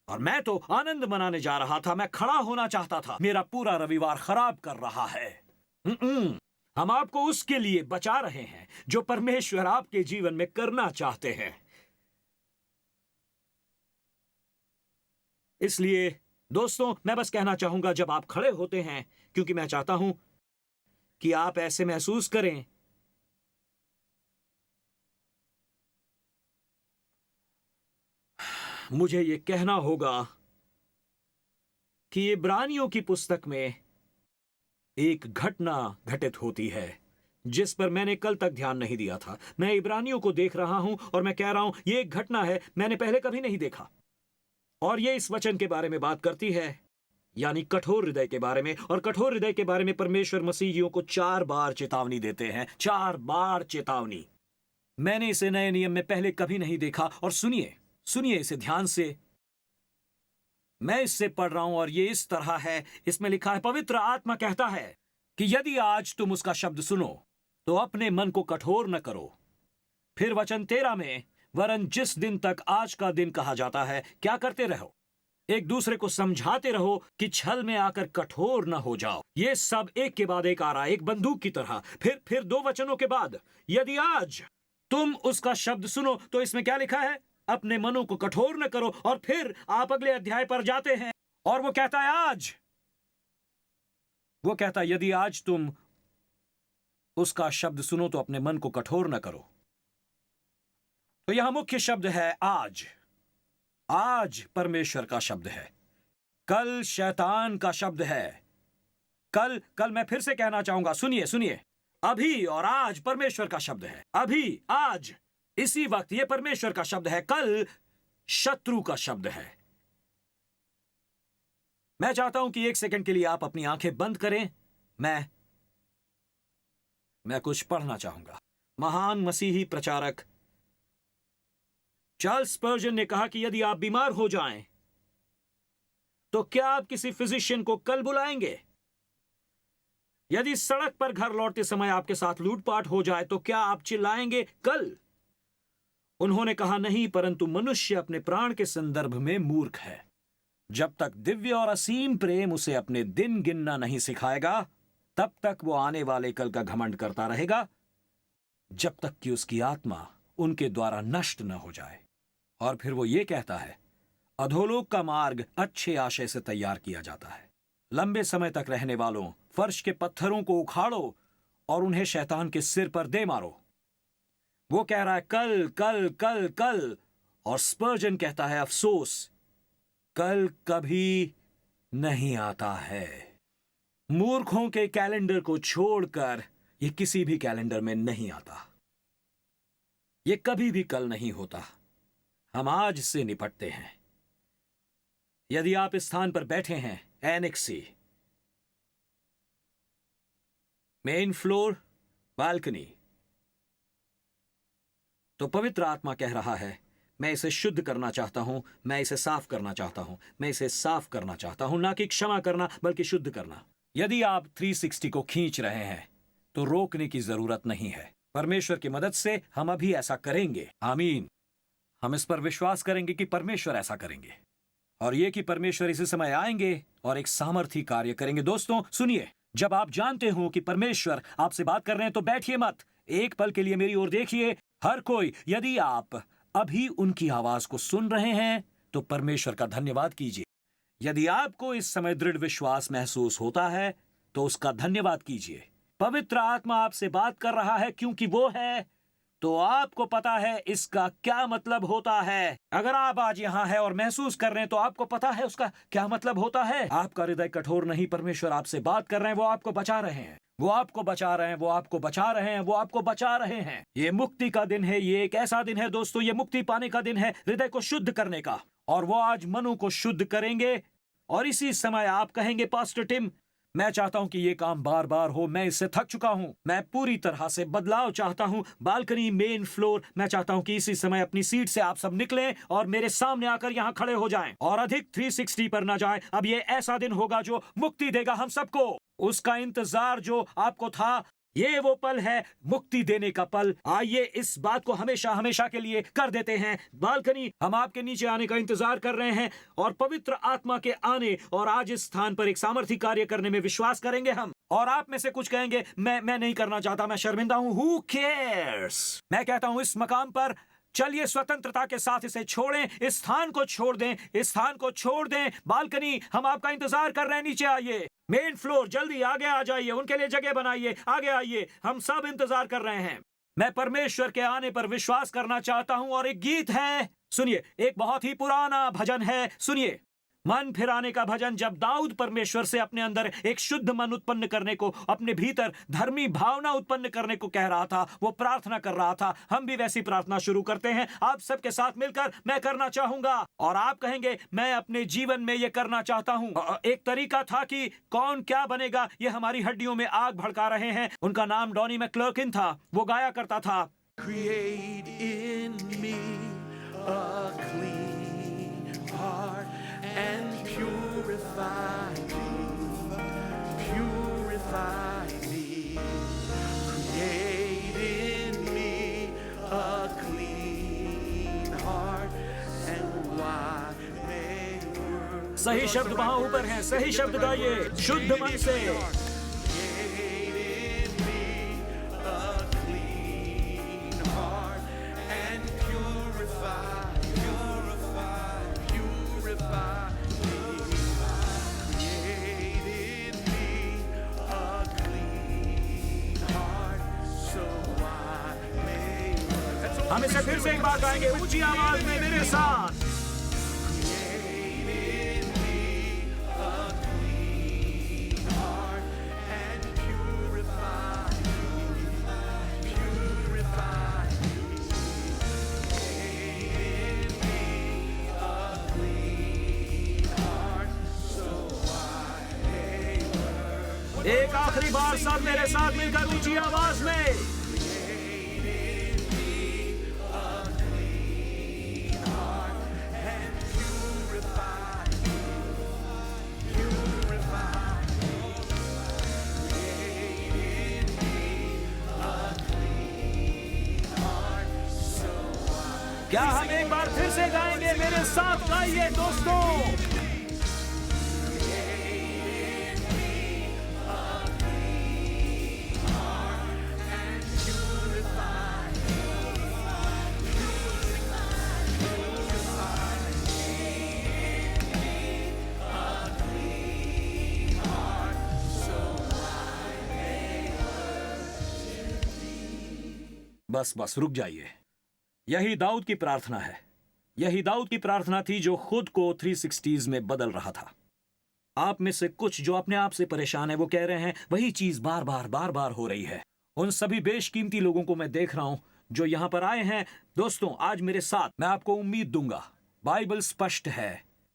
और मैं तो आनंद मनाने जा रहा था, मैं खड़ा होना चाहता था। मेरा पूरा रविवार खराब कर रहा है। हम आपको उसके लिए बचा रहे हैं जो परमेश्वर आपके जीवन में करना चाहते हैं। इसलिए दोस्तों, मैं बस कहना चाहूंगा जब आप खड़े होते हैं, क्योंकि मैं चाहता हूं कि आप ऐसे महसूस करें मुझे यह कहना होगा कि इब्रानियों की पुस्तक में एक घटना घटित होती है जिस पर मैंने कल तक ध्यान नहीं दिया था। मैं इब्रानियों को देख रहा हूं और मैं कह रहा हूं यह एक घटना है मैंने पहले कभी नहीं देखा। और यह इस वचन के बारे में बात करती है, यानी कठोर हृदय के बारे में। और कठोर हृदय के बारे में परमेश्वर मसीहियों को 4 बार चेतावनी देते हैं। 4 बार चेतावनी। मैंने इसे नए नियम में पहले कभी नहीं देखा। और सुनिए सुनिए इसे ध्यान से। मैं इससे पढ़ रहा हूं और ये इस तरह है। इसमें लिखा है पवित्र आत्मा कहता है कि यदि आज तुम उसका शब्द सुनो तो अपने मन को कठोर न करो। फिर वचन 13 में, वरन जिस दिन तक आज का दिन कहा जाता है क्या करते रहो? एक दूसरे को समझाते रहो कि छल में आकर कठोर न हो जाओ। ये सब एक के बाद एक आ रहा है, एक बंदूक की तरह। फिर दो वचनों के बाद, यदि आज तुम उसका शब्द सुनो, तो इसमें क्या लिखा है? अपने मनों को कठोर न करो। और फिर आप अगले अध्याय पर जाते हैं और वो कहता है यदि आज तुम उसका शब्द सुनो तो अपने मन को कठोर न करो। तो यहां मुख्य शब्द है आज। आज परमेश्वर का शब्द है, कल शैतान का शब्द है। कल मैं फिर से कहना चाहूंगा, सुनिए, अभी और आज परमेश्वर का शब्द है। अभी, आज, इसी वक्त यह परमेश्वर का शब्द है। कल शत्रु का शब्द है। मैं चाहता हूं कि एक सेकंड के लिए आप अपनी आंखें बंद करें। मैं कुछ पढ़ना चाहूंगा। महान मसीही प्रचारक चार्ल्स स्पर्जन ने कहा कि यदि आप बीमार हो जाएं, तो क्या आप किसी फिजिशियन को कल बुलाएंगे? यदि सड़क पर घर लौटते समय आपके साथ लूटपाट हो जाए, तो क्या आप चिल्लाएंगे कल? उन्होंने कहा नहीं, परंतु मनुष्य अपने प्राण के संदर्भ में मूर्ख है। जब तक दिव्य और असीम प्रेम उसे अपने दिन गिनना नहीं सिखाएगा, तब तक वो आने वाले कल का घमंड करता रहेगा, जब तक कि उसकी आत्मा उनके द्वारा नष्ट न हो जाए। और फिर वो ये कहता है, अधोलोक का मार्ग अच्छे आशय से तैयार किया जाता है। लंबे समय तक रहने वालों, फर्श के पत्थरों को उखाड़ो और उन्हें शैतान के सिर पर दे मारो। वो कह रहा है कल कल कल कल, और स्पर्जन कहता है अफसोस, कल कभी नहीं आता है। मूर्खों के कैलेंडर को छोड़कर यह किसी भी कैलेंडर में नहीं आता। यह कभी भी कल नहीं होता। हम आज से निपटते हैं। यदि आप इस स्थान पर बैठे हैं, एनेक्सी, मेन फ्लोर, बालकनी, तो पवित्र आत्मा कह रहा है, मैं इसे शुद्ध करना चाहता हूं, मैं इसे साफ करना चाहता हूं, मैं इसे साफ करना चाहता हूं, ना कि क्षमा करना बल्कि शुद्ध करना। यदि आप 360 को खींच रहे हैं तो रोकने की जरूरत नहीं है। परमेश्वर की मदद से हम अभी ऐसा करेंगे। आमीन। हम इस पर विश्वास करेंगे कि परमेश्वर ऐसा करेंगे, और यह कि परमेश्वर इसी समय आएंगे और एक सामर्थी कार्य करेंगे। दोस्तों सुनिए, जब आप जानते हो कि परमेश्वर आपसे बात कर रहे हैं, तो बैठिए मत, एक पल के लिए मेरी ओर देखिए। हर कोई, यदि आप अभी उनकी आवाज को सुन रहे हैं तो परमेश्वर का धन्यवाद कीजिए। यदि आपको इस समय दृढ़ विश्वास महसूस होता है तो उसका धन्यवाद कीजिए। पवित्र आत्मा आपसे बात कर रहा है क्योंकि वो है, तो आपको पता है इसका क्या मतलब होता है। अगर आप आज यहाँ हैं और महसूस कर रहे हैं, तो आपको पता है उसका क्या मतलब होता है। आपका हृदय कठोर नहीं, परमेश्वर आपसे बात कर रहे हैं, वो आपको बचा रहे हैं, वो आपको बचा रहे हैं, वो आपको बचा रहे हैं, वो आपको बचा रहे हैं। ये मुक्ति का दिन है। ये एक ऐसा दिन है दोस्तों, ये मुक्ति पाने का दिन है, हृदय को शुद्ध करने का। और वो आज मनों को शुद्ध करेंगे। और इसी समय आप कहेंगे, पास्टर टिम, मैं चाहता हूं कि ये काम बार बार हो, मैं इससे थक चुका हूं, मैं पूरी तरह से बदलाव चाहता हूं। बालकनी, मेन फ्लोर, मैं चाहता हूं कि इसी समय अपनी सीट से आप सब निकलें और मेरे सामने आकर यहां खड़े हो जाएं और अधिक 360 पर ना जाएं। अब ये ऐसा दिन होगा जो मुक्ति देगा हम सबको। उसका इंतजार जो आपको था, ये वो पल है, मुक्ति देने का पल। आइए इस बात को हमेशा हमेशा के लिए कर देते हैं। बालकनी, हम आपके नीचे आने का इंतजार कर रहे हैं और पवित्र आत्मा के आने और आज इस स्थान पर एक सामर्थी कार्य करने में विश्वास करेंगे हम। और आप में से कुछ कहेंगे, मैं नहीं करना चाहता, मैं शर्मिंदा हूं। Who cares? मैं कहता हूं इस मकाम पर चलिए स्वतंत्रता के साथ इसे छोड़ें, इस स्थान को छोड़ दें, इस स्थान को छोड़ दें। बालकनी, हम आपका इंतजार कर रहे हैं, नीचे आइए। मेन फ्लोर, जल्दी आगे आ जाइए, उनके लिए जगह बनाइए, आगे आइए, हम सब इंतजार कर रहे हैं। मैं परमेश्वर के आने पर विश्वास करना चाहता हूं। और एक गीत है, सुनिए, एक बहुत ही पुराना भजन है, सुनिए, मन फिराने का भजन। जब दाऊद परमेश्वर से अपने अंदर एक शुद्ध मन उत्पन्न करने को, अपने भीतर धर्मी भावना उत्पन्न करने को कह रहा था, वो प्रार्थना कर रहा था। हम भी वैसी प्रार्थना शुरू करते हैं आप सबके साथ मिलकर। मैं करना चाहूंगा और आप कहेंगे, मैं अपने जीवन में ये करना चाहता हूं। एक तरीका था कि कौन क्या बनेगा, ये हमारी हड्डियों में आग भड़का रहे हैं। उनका नाम डॉनी मैक्लर्किन था। वो गाया करता था, Create in me a clean heart and purify me. Create in me a clean heart and why may work सही शब्द वहां ऊपर हैं, सही शब्द गाइए शुद्ध मन से। हम इसे फिर से एक बार गाएंगे ऊंची आवाज में मेरे साथ। एक आखिरी बार सब मेरे साथ मिलकर ऊंची आवाज में। क्या हम एक बार फिर से गाएंगे? मेरे साथ गाइए दोस्तों। बस बस रुक जाइए। यही दाऊद की प्रार्थना है। यही दाऊद की प्रार्थना थी जो खुद को 360s में बदल रहा था। आप में से कुछ जो अपने आप से परेशान है वो कह रहे हैं वही चीज बार बार हो रही है। उन सभी बेशकीमती लोगों को मैं देख रहा हूं जो यहां पर आए हैं। दोस्तों आज मेरे साथ मैं आपको उम्मीद दूंगा। बाइबल स्पष्ट है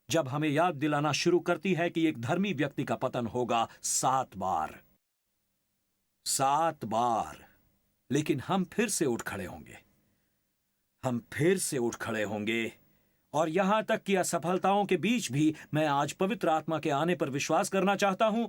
जब हमें याद दिलाना शुरू करती है कि एक धर्मी व्यक्ति का पतन होगा 7 बार। 7 बार। लेकिन हम फिर से उठ खड़े होंगे। हम फिर से उठ खड़े होंगे। और यहां तक कि असफलताओं के बीच भी मैं आज पवित्र आत्मा के आने पर विश्वास करना चाहता हूं।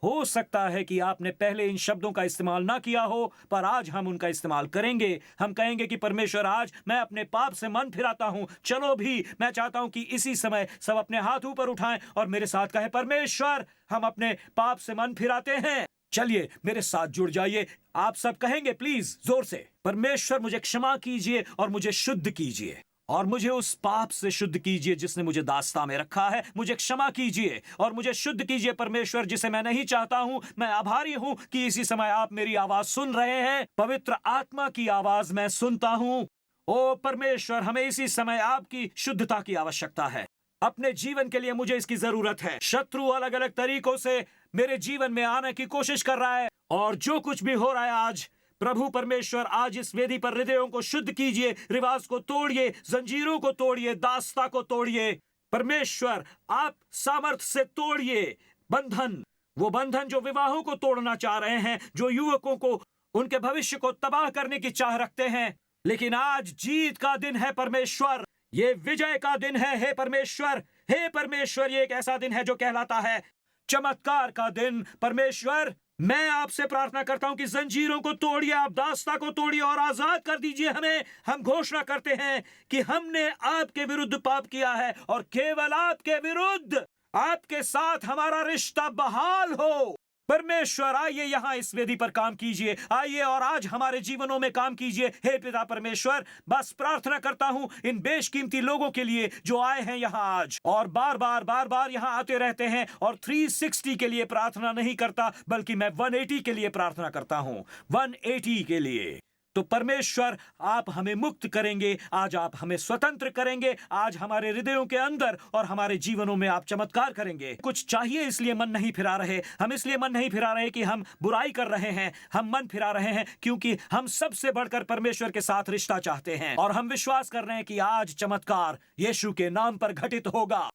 हो सकता है कि आपने पहले इन शब्दों का इस्तेमाल ना किया हो, पर आज हम उनका इस्तेमाल करेंगे। हम कहेंगे कि परमेश्वर आज मैं अपने पाप से मन फिराता हूं। चलो भी मैं चाहता हूं कि इसी समय सब अपने हाथ ऊपर उठाएं और मेरे साथ कहें परमेश्वर हम अपने पाप से मन फिराते हैं। चलिए मेरे साथ जुड़ जाइए। आप सब कहेंगे प्लीज जोर से, परमेश्वर मुझे क्षमा कीजिए और मुझे शुद्ध कीजिए और मुझे उस पाप से शुद्ध कीजिए जिसने मुझे दास्तां में रखा है। मुझे क्षमा कीजिए और मुझे शुद्ध कीजिए परमेश्वर जिसे मैं नहीं चाहता हूं। मैं आभारी हूं कि इसी समय आप मेरी आवाज सुन रहे हैं। पवित्र आत्मा की आवाज मैं सुनता हूं। ओ परमेश्वर हमें इसी समय आपकी शुद्धता की आवश्यकता है। अपने जीवन के लिए मुझे इसकी जरूरत है। शत्रु अलग अलग तरीकों से मेरे जीवन में आने की कोशिश कर रहा है और जो कुछ भी हो रहा है आज प्रभु परमेश्वर आज इस वेदी पर हृदयों को शुद्ध कीजिए। रिवाज को तोड़िए, जंजीरों को तोड़िए, दास्ता को तोड़िए। परमेश्वर आप सामर्थ से तोड़िए बंधन, वो बंधन जो विवाहों को तोड़ना चाह रहे हैं, जो युवकों को उनके भविष्य को तबाह करने की चाह रखते हैं। लेकिन आज जीत का दिन है परमेश्वर, ये विजय का दिन है। हे परमेश्वर, हे परमेश्वर, ये एक ऐसा दिन है जो कहलाता है चमत्कार का दिन। परमेश्वर मैं आपसे प्रार्थना करता हूं कि जंजीरों को तोड़िए, आप दास्ता को तोड़िए और आजाद कर दीजिए हमें। हम घोषणा करते हैं कि हमने आपके विरुद्ध पाप किया है और केवल आपके विरुद्ध, आपके साथ हमारा रिश्ता बहाल हो। परमेश्वर आइए यहां इस वेदी पर काम कीजिए, आइए और आज हमारे जीवनों में काम कीजिए। हे पिता परमेश्वर, बस प्रार्थना करता हूं इन बेशकीमती लोगों के लिए जो आए हैं यहां आज और बार बार यहां आते रहते हैं और 360 के लिए प्रार्थना नहीं करता बल्कि मैं 180 के लिए प्रार्थना करता हूं। 180 के लिए। तो परमेश्वर आप हमें मुक्त करेंगे, आज आप हमें स्वतंत्र करेंगे। आज हमारे हृदयों के अंदर और हमारे जीवनों में आप चमत्कार करेंगे। कुछ चाहिए इसलिए मन नहीं फिरा रहे। हम इसलिए मन नहीं फिरा रहे कि हम बुराई कर रहे हैं। हम मन फिरा रहे हैं क्योंकि हम सबसे बढ़कर परमेश्वर के साथ रिश्ता चाहते हैं और हम विश्वास कर रहे हैं कि आज चमत्कार यीशु के नाम पर घटित होगा।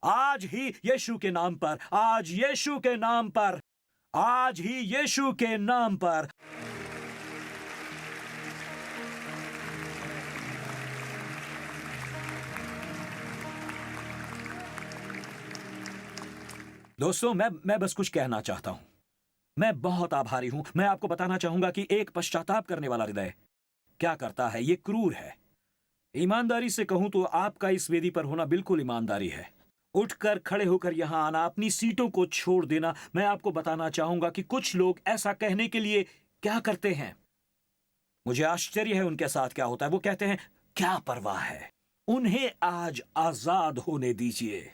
आज ही यीशु के नाम पर, आज यीशु के नाम पर, आज ही यीशु के नाम पर। दोस्तों मैं बस कुछ कहना चाहता हूं। मैं बहुत आभारी हूं। मैं आपको बताना चाहूंगा कि एक पश्चाताप करने वाला हृदय क्या करता है, ये क्रूर है। ईमानदारी से कहूं तो आपका इस वेदी पर होना बिल्कुल ईमानदारी है। उठकर खड़े होकर यहां आना, अपनी सीटों को छोड़ देना। मैं आपको बताना चाहूंगा कि कुछ लोग ऐसा कहने के लिए क्या करते हैं। मुझे आश्चर्य है उनके साथ क्या होता है। वो कहते हैं क्या परवाह है, उन्हें आज आजाद होने दीजिए,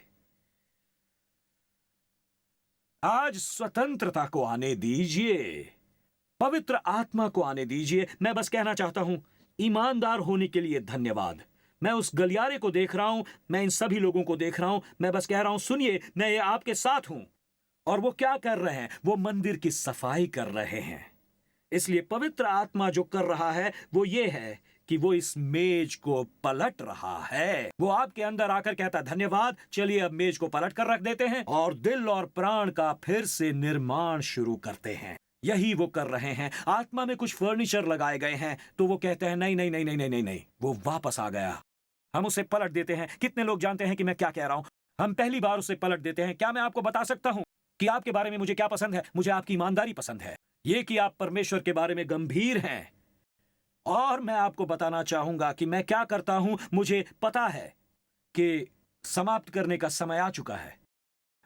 आज स्वतंत्रता को आने दीजिए, पवित्र आत्मा को आने दीजिए। मैं बस कहना चाहता हूं, ईमानदार होने के लिए धन्यवाद। मैं उस गलियारे को देख रहा हूं, मैं इन सभी लोगों को देख रहा हूं। मैं बस कह रहा हूं, सुनिए, मैं ये आपके साथ हूं। और वो क्या कर रहे हैं? वो मंदिर की सफाई कर रहे हैं। इसलिए पवित्र आत्मा जो कर रहा है वो ये है कि वो इस मेज को पलट रहा है। वो आपके अंदर आकर कहता है धन्यवाद, चलिए अब मेज को पलट कर रख देते हैं और दिल और प्राण का फिर से निर्माण शुरू करते हैं। यही वो कर रहे हैं। आत्मा में कुछ फर्नीचर लगाए गए हैं तो वो कहते हैं नहीं नहीं नहीं नहीं नहीं नहीं नहीं, वो वापस आ गया। हम उसे पलट देते हैं। कितने लोग जानते हैं कि मैं क्या कह रहा हूं? हम पहली बार उसे पलट देते हैं। क्या मैं आपको बता सकता हूं कि आपके बारे में मुझे क्या पसंद है? मुझे आपकी ईमानदारी पसंद है, ये कि आप परमेश्वर के बारे में गंभीर हैं। और मैं आपको बताना चाहूंगा कि मैं क्या करता हूं। मुझे पता है कि समाप्त करने का समय आ चुका है।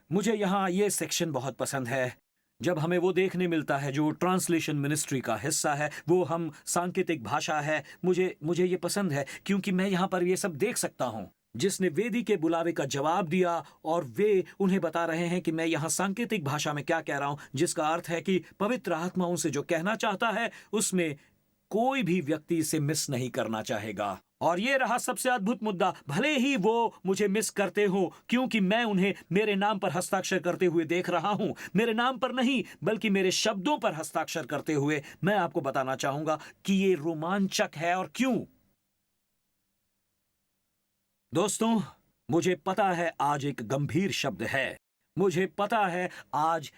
मुझे यहां ये सेक्शन बहुत पसंद है, जब हमें वो देखने मिलता है जो ट्रांसलेशन मिनिस्ट्री का हिस्सा है, वो हम सांकेतिक भाषा है। मुझे ये पसंद है क्योंकि मैं यहां पर ये सब देख सकता हूं। जिसने वेदी के बुलावे का जवाब दिया और वे उन्हें बता रहे हैं कि मैं यहां सांकेतिक भाषा में क्या कह रहा हूं, जिसका अर्थ है कि पवित्र आत्मा उनसे जो कहना चाहता है उसमें कोई भी व्यक्ति इसे मिस नहीं करना चाहेगा। और ये रहा सबसे अद्भुत मुद्दा, भले ही वो मुझे मिस करते हो, क्योंकि मैं उन्हें मेरे नाम पर हस्ताक्षर करते हुए देख रहा हूं। मेरे नाम पर नहीं बल्कि मेरे शब्दों पर हस्ताक्षर करते हुए। मैं आपको बताना चाहूंगा कि ये रोमांचक है। और क्यों? दोस्तों, मुझे पता है आज एक गंभीर शब्द है, मुझे पता है आज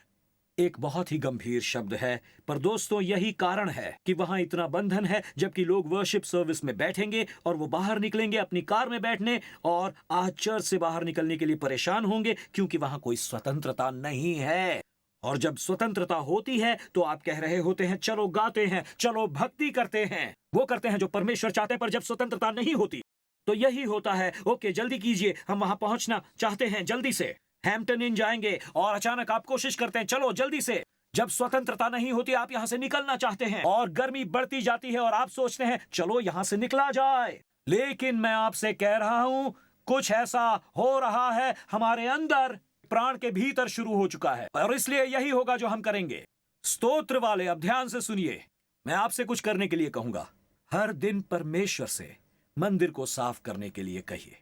एक बहुत ही गंभीर शब्द है, पर दोस्तों यही कारण है कि वहां इतना बंधन है। जबकि लोग वर्शिप सर्विस में बैठेंगे और वो बाहर निकलेंगे अपनी कार में बैठने और आज चर्च से बाहर निकलने के लिए परेशान होंगे क्योंकि वहां कोई स्वतंत्रता नहीं है। और जब स्वतंत्रता होती है तो आप कह रहे होते हैं चलो गाते हैं, चलो भक्ति करते हैं, वो करते हैं जो परमेश्वर चाहते हैं। पर जब स्वतंत्रता नहीं होती तो यही होता है, ओके जल्दी कीजिए, हम वहां पहुंचना चाहते हैं जल्दी से, हैम्पटन इन जाएंगे और अचानक आप कोशिश करते हैं चलो जल्दी से। जब स्वतंत्रता नहीं होती आप यहां से निकलना चाहते हैं और गर्मी बढ़ती जाती है और आप सोचते हैं चलो यहां से निकला जाए। लेकिन मैं आपसे कह रहा हूं कुछ ऐसा हो रहा है हमारे अंदर, प्राण के भीतर शुरू हो चुका है। और इसलिए यही होगा जो हम करेंगे। स्तोत्र वाले अब ध्यान से सुनिए, मैं आपसे कुछ करने के लिए कहूंगा। हर दिन परमेश्वर से मंदिर को साफ करने के लिए कहिए।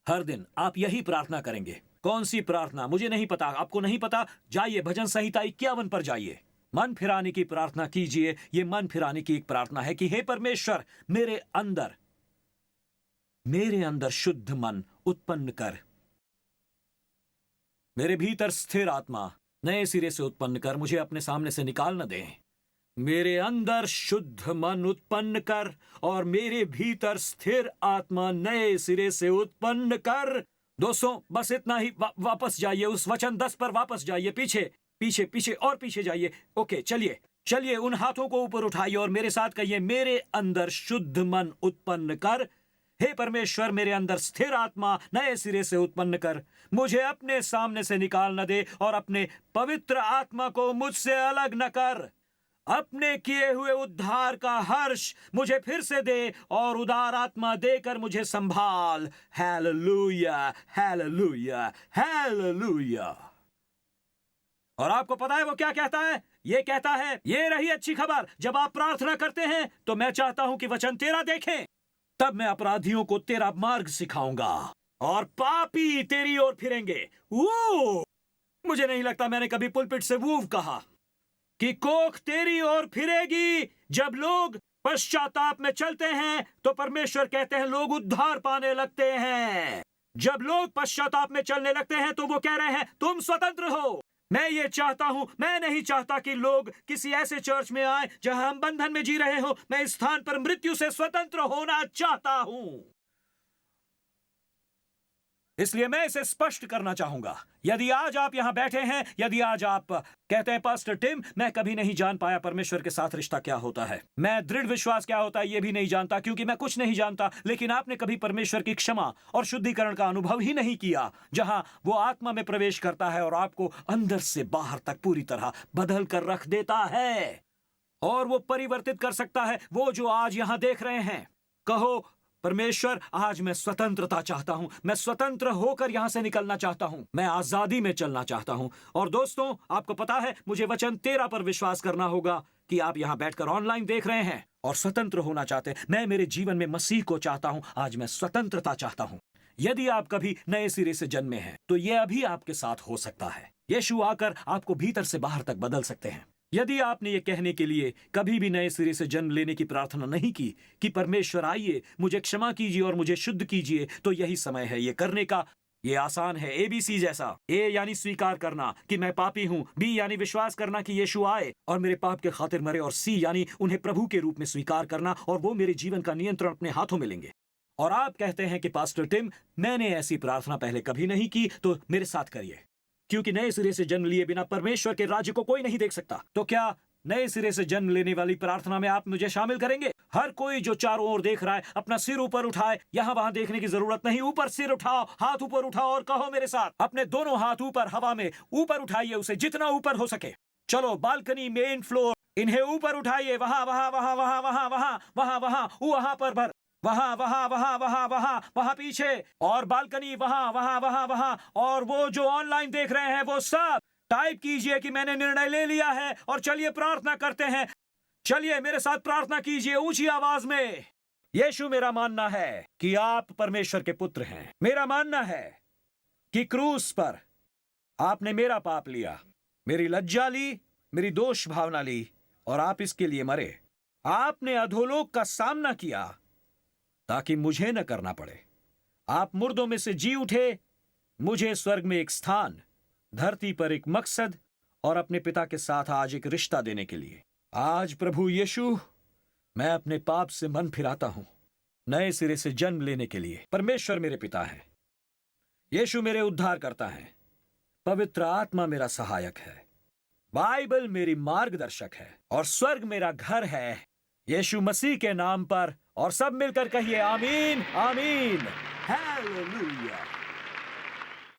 हर दिन आप यही प्रार्थना करेंगे। कौन सी प्रार्थना मुझे नहीं पता, आपको नहीं पता, जाइए भजन संहिता 51 पर जाइए, मन फिराने की प्रार्थना कीजिए। ये मन फिराने की एक प्रार्थना है कि हे परमेश्वर, मेरे अंदर शुद्ध मन उत्पन्न कर, मेरे भीतर स्थिर आत्मा नए सिरे से उत्पन्न कर, मुझे अपने सामने से निकाल न दें। मेरे अंदर शुद्ध मन उत्पन्न कर और मेरे भीतर स्थिर आत्मा नए सिरे से उत्पन्न कर। दोस्तों बस इतना ही। वापस जाइए उस वचन 10 पर वापस जाइए, पीछे पीछे पीछे और पीछे जाइए। ओके चलिए चलिए, उन हाथों को ऊपर उठाइए और मेरे साथ कहिए, मेरे अंदर शुद्ध मन उत्पन्न कर। हे परमेश्वर, मेरे अंदर स्थिर आत्मा नए सिरे से उत्पन्न कर, मुझे अपने सामने से निकाल न दे और अपने पवित्र आत्मा को मुझसे अलग न कर। अपने किए हुए उद्धार का हर्ष मुझे फिर से दे और उदार आत्मा देकर मुझे संभाल। Hallelujah hallelujah hallelujah. और आपको पता है वो क्या कहता है? ये कहता है, ये रही अच्छी खबर, जब आप प्रार्थना करते हैं तो मैं चाहता हूं कि वचन 13 देखें, तब मैं अपराधियों को तेरा मार्ग सिखाऊंगा और पापी तेरी ओर फिरेंगे। वो मुझे नहीं लगता मैंने कभी पुलपिट से वो कहा कि कोख तेरी ओर फिरेगी। जब लोग पश्चाताप में चलते हैं तो परमेश्वर कहते हैं लोग उद्धार पाने लगते हैं। जब लोग पश्चाताप में चलने लगते हैं तो वो कह रहे हैं तुम स्वतंत्र हो। मैं ये चाहता हूं, मैं नहीं चाहता कि लोग किसी ऐसे चर्च में आए जहां हम बंधन में जी रहे हो। मैं इस स्थान पर मृत्यु से स्वतंत्र होना चाहता हूं। इसलिए मैं इसे स्पष्ट करना चाहूंगा। यदि आज आप यहां बैठे हैं, यदि आज आप कहते हैं पास्टर टिम, मैं कभी नहीं जान पाया परमेश्वर के साथ रिश्ता क्या होता है, मैं दृढ़ विश्वास क्या होता है ये भी नहीं जानता, क्योंकि मैं कुछ नहीं जानता, लेकिन आपने कभी परमेश्वर की क्षमा और शुद्धिकरण का अनुभव ही नहीं किया, जहां वो आत्मा में प्रवेश करता है और आपको अंदर से बाहर तक पूरी तरह बदल कर रख देता है और वो परिवर्तित कर सकता है वो जो आज यहां देख रहे हैं। कहो, परमेश्वर, आज मैं स्वतंत्रता चाहता हूं, मैं स्वतंत्र होकर यहां से निकलना चाहता हूं, मैं आजादी में चलना चाहता हूं। और दोस्तों, आपको पता है, मुझे वचन 13 पर विश्वास करना होगा कि आप यहां बैठकर ऑनलाइन देख रहे हैं और स्वतंत्र होना चाहते हैं। मैं मेरे जीवन में मसीह को चाहता हूं, आज मैं स्वतंत्रता चाहता हूं। यदि आप कभी नए सिरे से जन्मे हैं तो यह अभी आपके साथ हो सकता है। यीशु आकर आपको भीतर से बाहर तक बदल सकते हैं। यदि आपने ये कहने के लिए कभी भी नए सिरे से जन्म लेने की प्रार्थना नहीं की कि परमेश्वर आइए, मुझे क्षमा कीजिए और मुझे शुद्ध कीजिए, तो यही समय है ये करने का। ये आसान है, ABC जैसा। A यानी स्वीकार करना कि मैं पापी हूँ, B यानी विश्वास करना कि यीशु आए और मेरे पाप के खातिर मरे, और C यानी उन्हें प्रभु के रूप में स्वीकार करना और वो मेरे जीवन का नियंत्रण अपने हाथों में लेंगे। और आप कहते हैं कि पास्टर टिम, मैंने ऐसी प्रार्थना पहले कभी नहीं की, तो मेरे साथ करिए, क्योंकि नए सिरे से जन्म लिए बिना परमेश्वर के राज्य को कोई नहीं देख सकता। तो क्या नए सिरे से जन्म लेने वाली प्रार्थना में आप मुझे शामिल करेंगे? हर कोई जो चारों ओर देख रहा है अपना सिर ऊपर उठाए। यहां वहां देखने की जरूरत नहीं, ऊपर सिर उठाओ, हाथ ऊपर उठाओ और कहो मेरे साथ, अपने दोनों हाथ ऊपर हवा में ऊपर उठाइए, उसे जितना ऊपर हो सके। चलो, बालकनी, मेन फ्लोर, इन्हें ऊपर उठाइए, वहां वहां वहां वहां वहां वहां वहां वहां वहां पर भर, वहां वहां वहां वहां वहां वहां पीछे, और बालकनी, वहां वहां वहां वहां, और वो जो ऑनलाइन देख रहे हैं वो सब टाइप कीजिए कि मैंने निर्णय ले लिया है और चलिए प्रार्थना करते हैं। चलिए मेरे साथ प्रार्थना कीजिए ऊंची आवाज में। यीशु, मेरा मानना है कि आप परमेश्वर के पुत्र हैं। मेरा मानना है कि क्रूस पर आपने मेरा पाप लिया, मेरी लज्जा ली, मेरी दोष भावना ली, और आप इसके लिए मरे। आपने अधोलोक का सामना किया ताकि मुझे न करना पड़े। आप मुर्दों में से जी उठे, मुझे स्वर्ग में एक स्थान, धरती पर एक मकसद और अपने पिता के साथ आज एक रिश्ता देने के लिए। आज प्रभु यीशु, मैं अपने पाप से मन फिराता हूं, नए सिरे से जन्म लेने के लिए। परमेश्वर मेरे पिता है, यीशु मेरे उद्धार करता है, पवित्र आत्मा मेरा सहायक है, बाइबल मेरी मार्गदर्शक है और स्वर्ग मेरा घर है, यीशु मसीह के नाम पर। और सब मिलकर कहिए आमीन, आमीन, हालेलुया।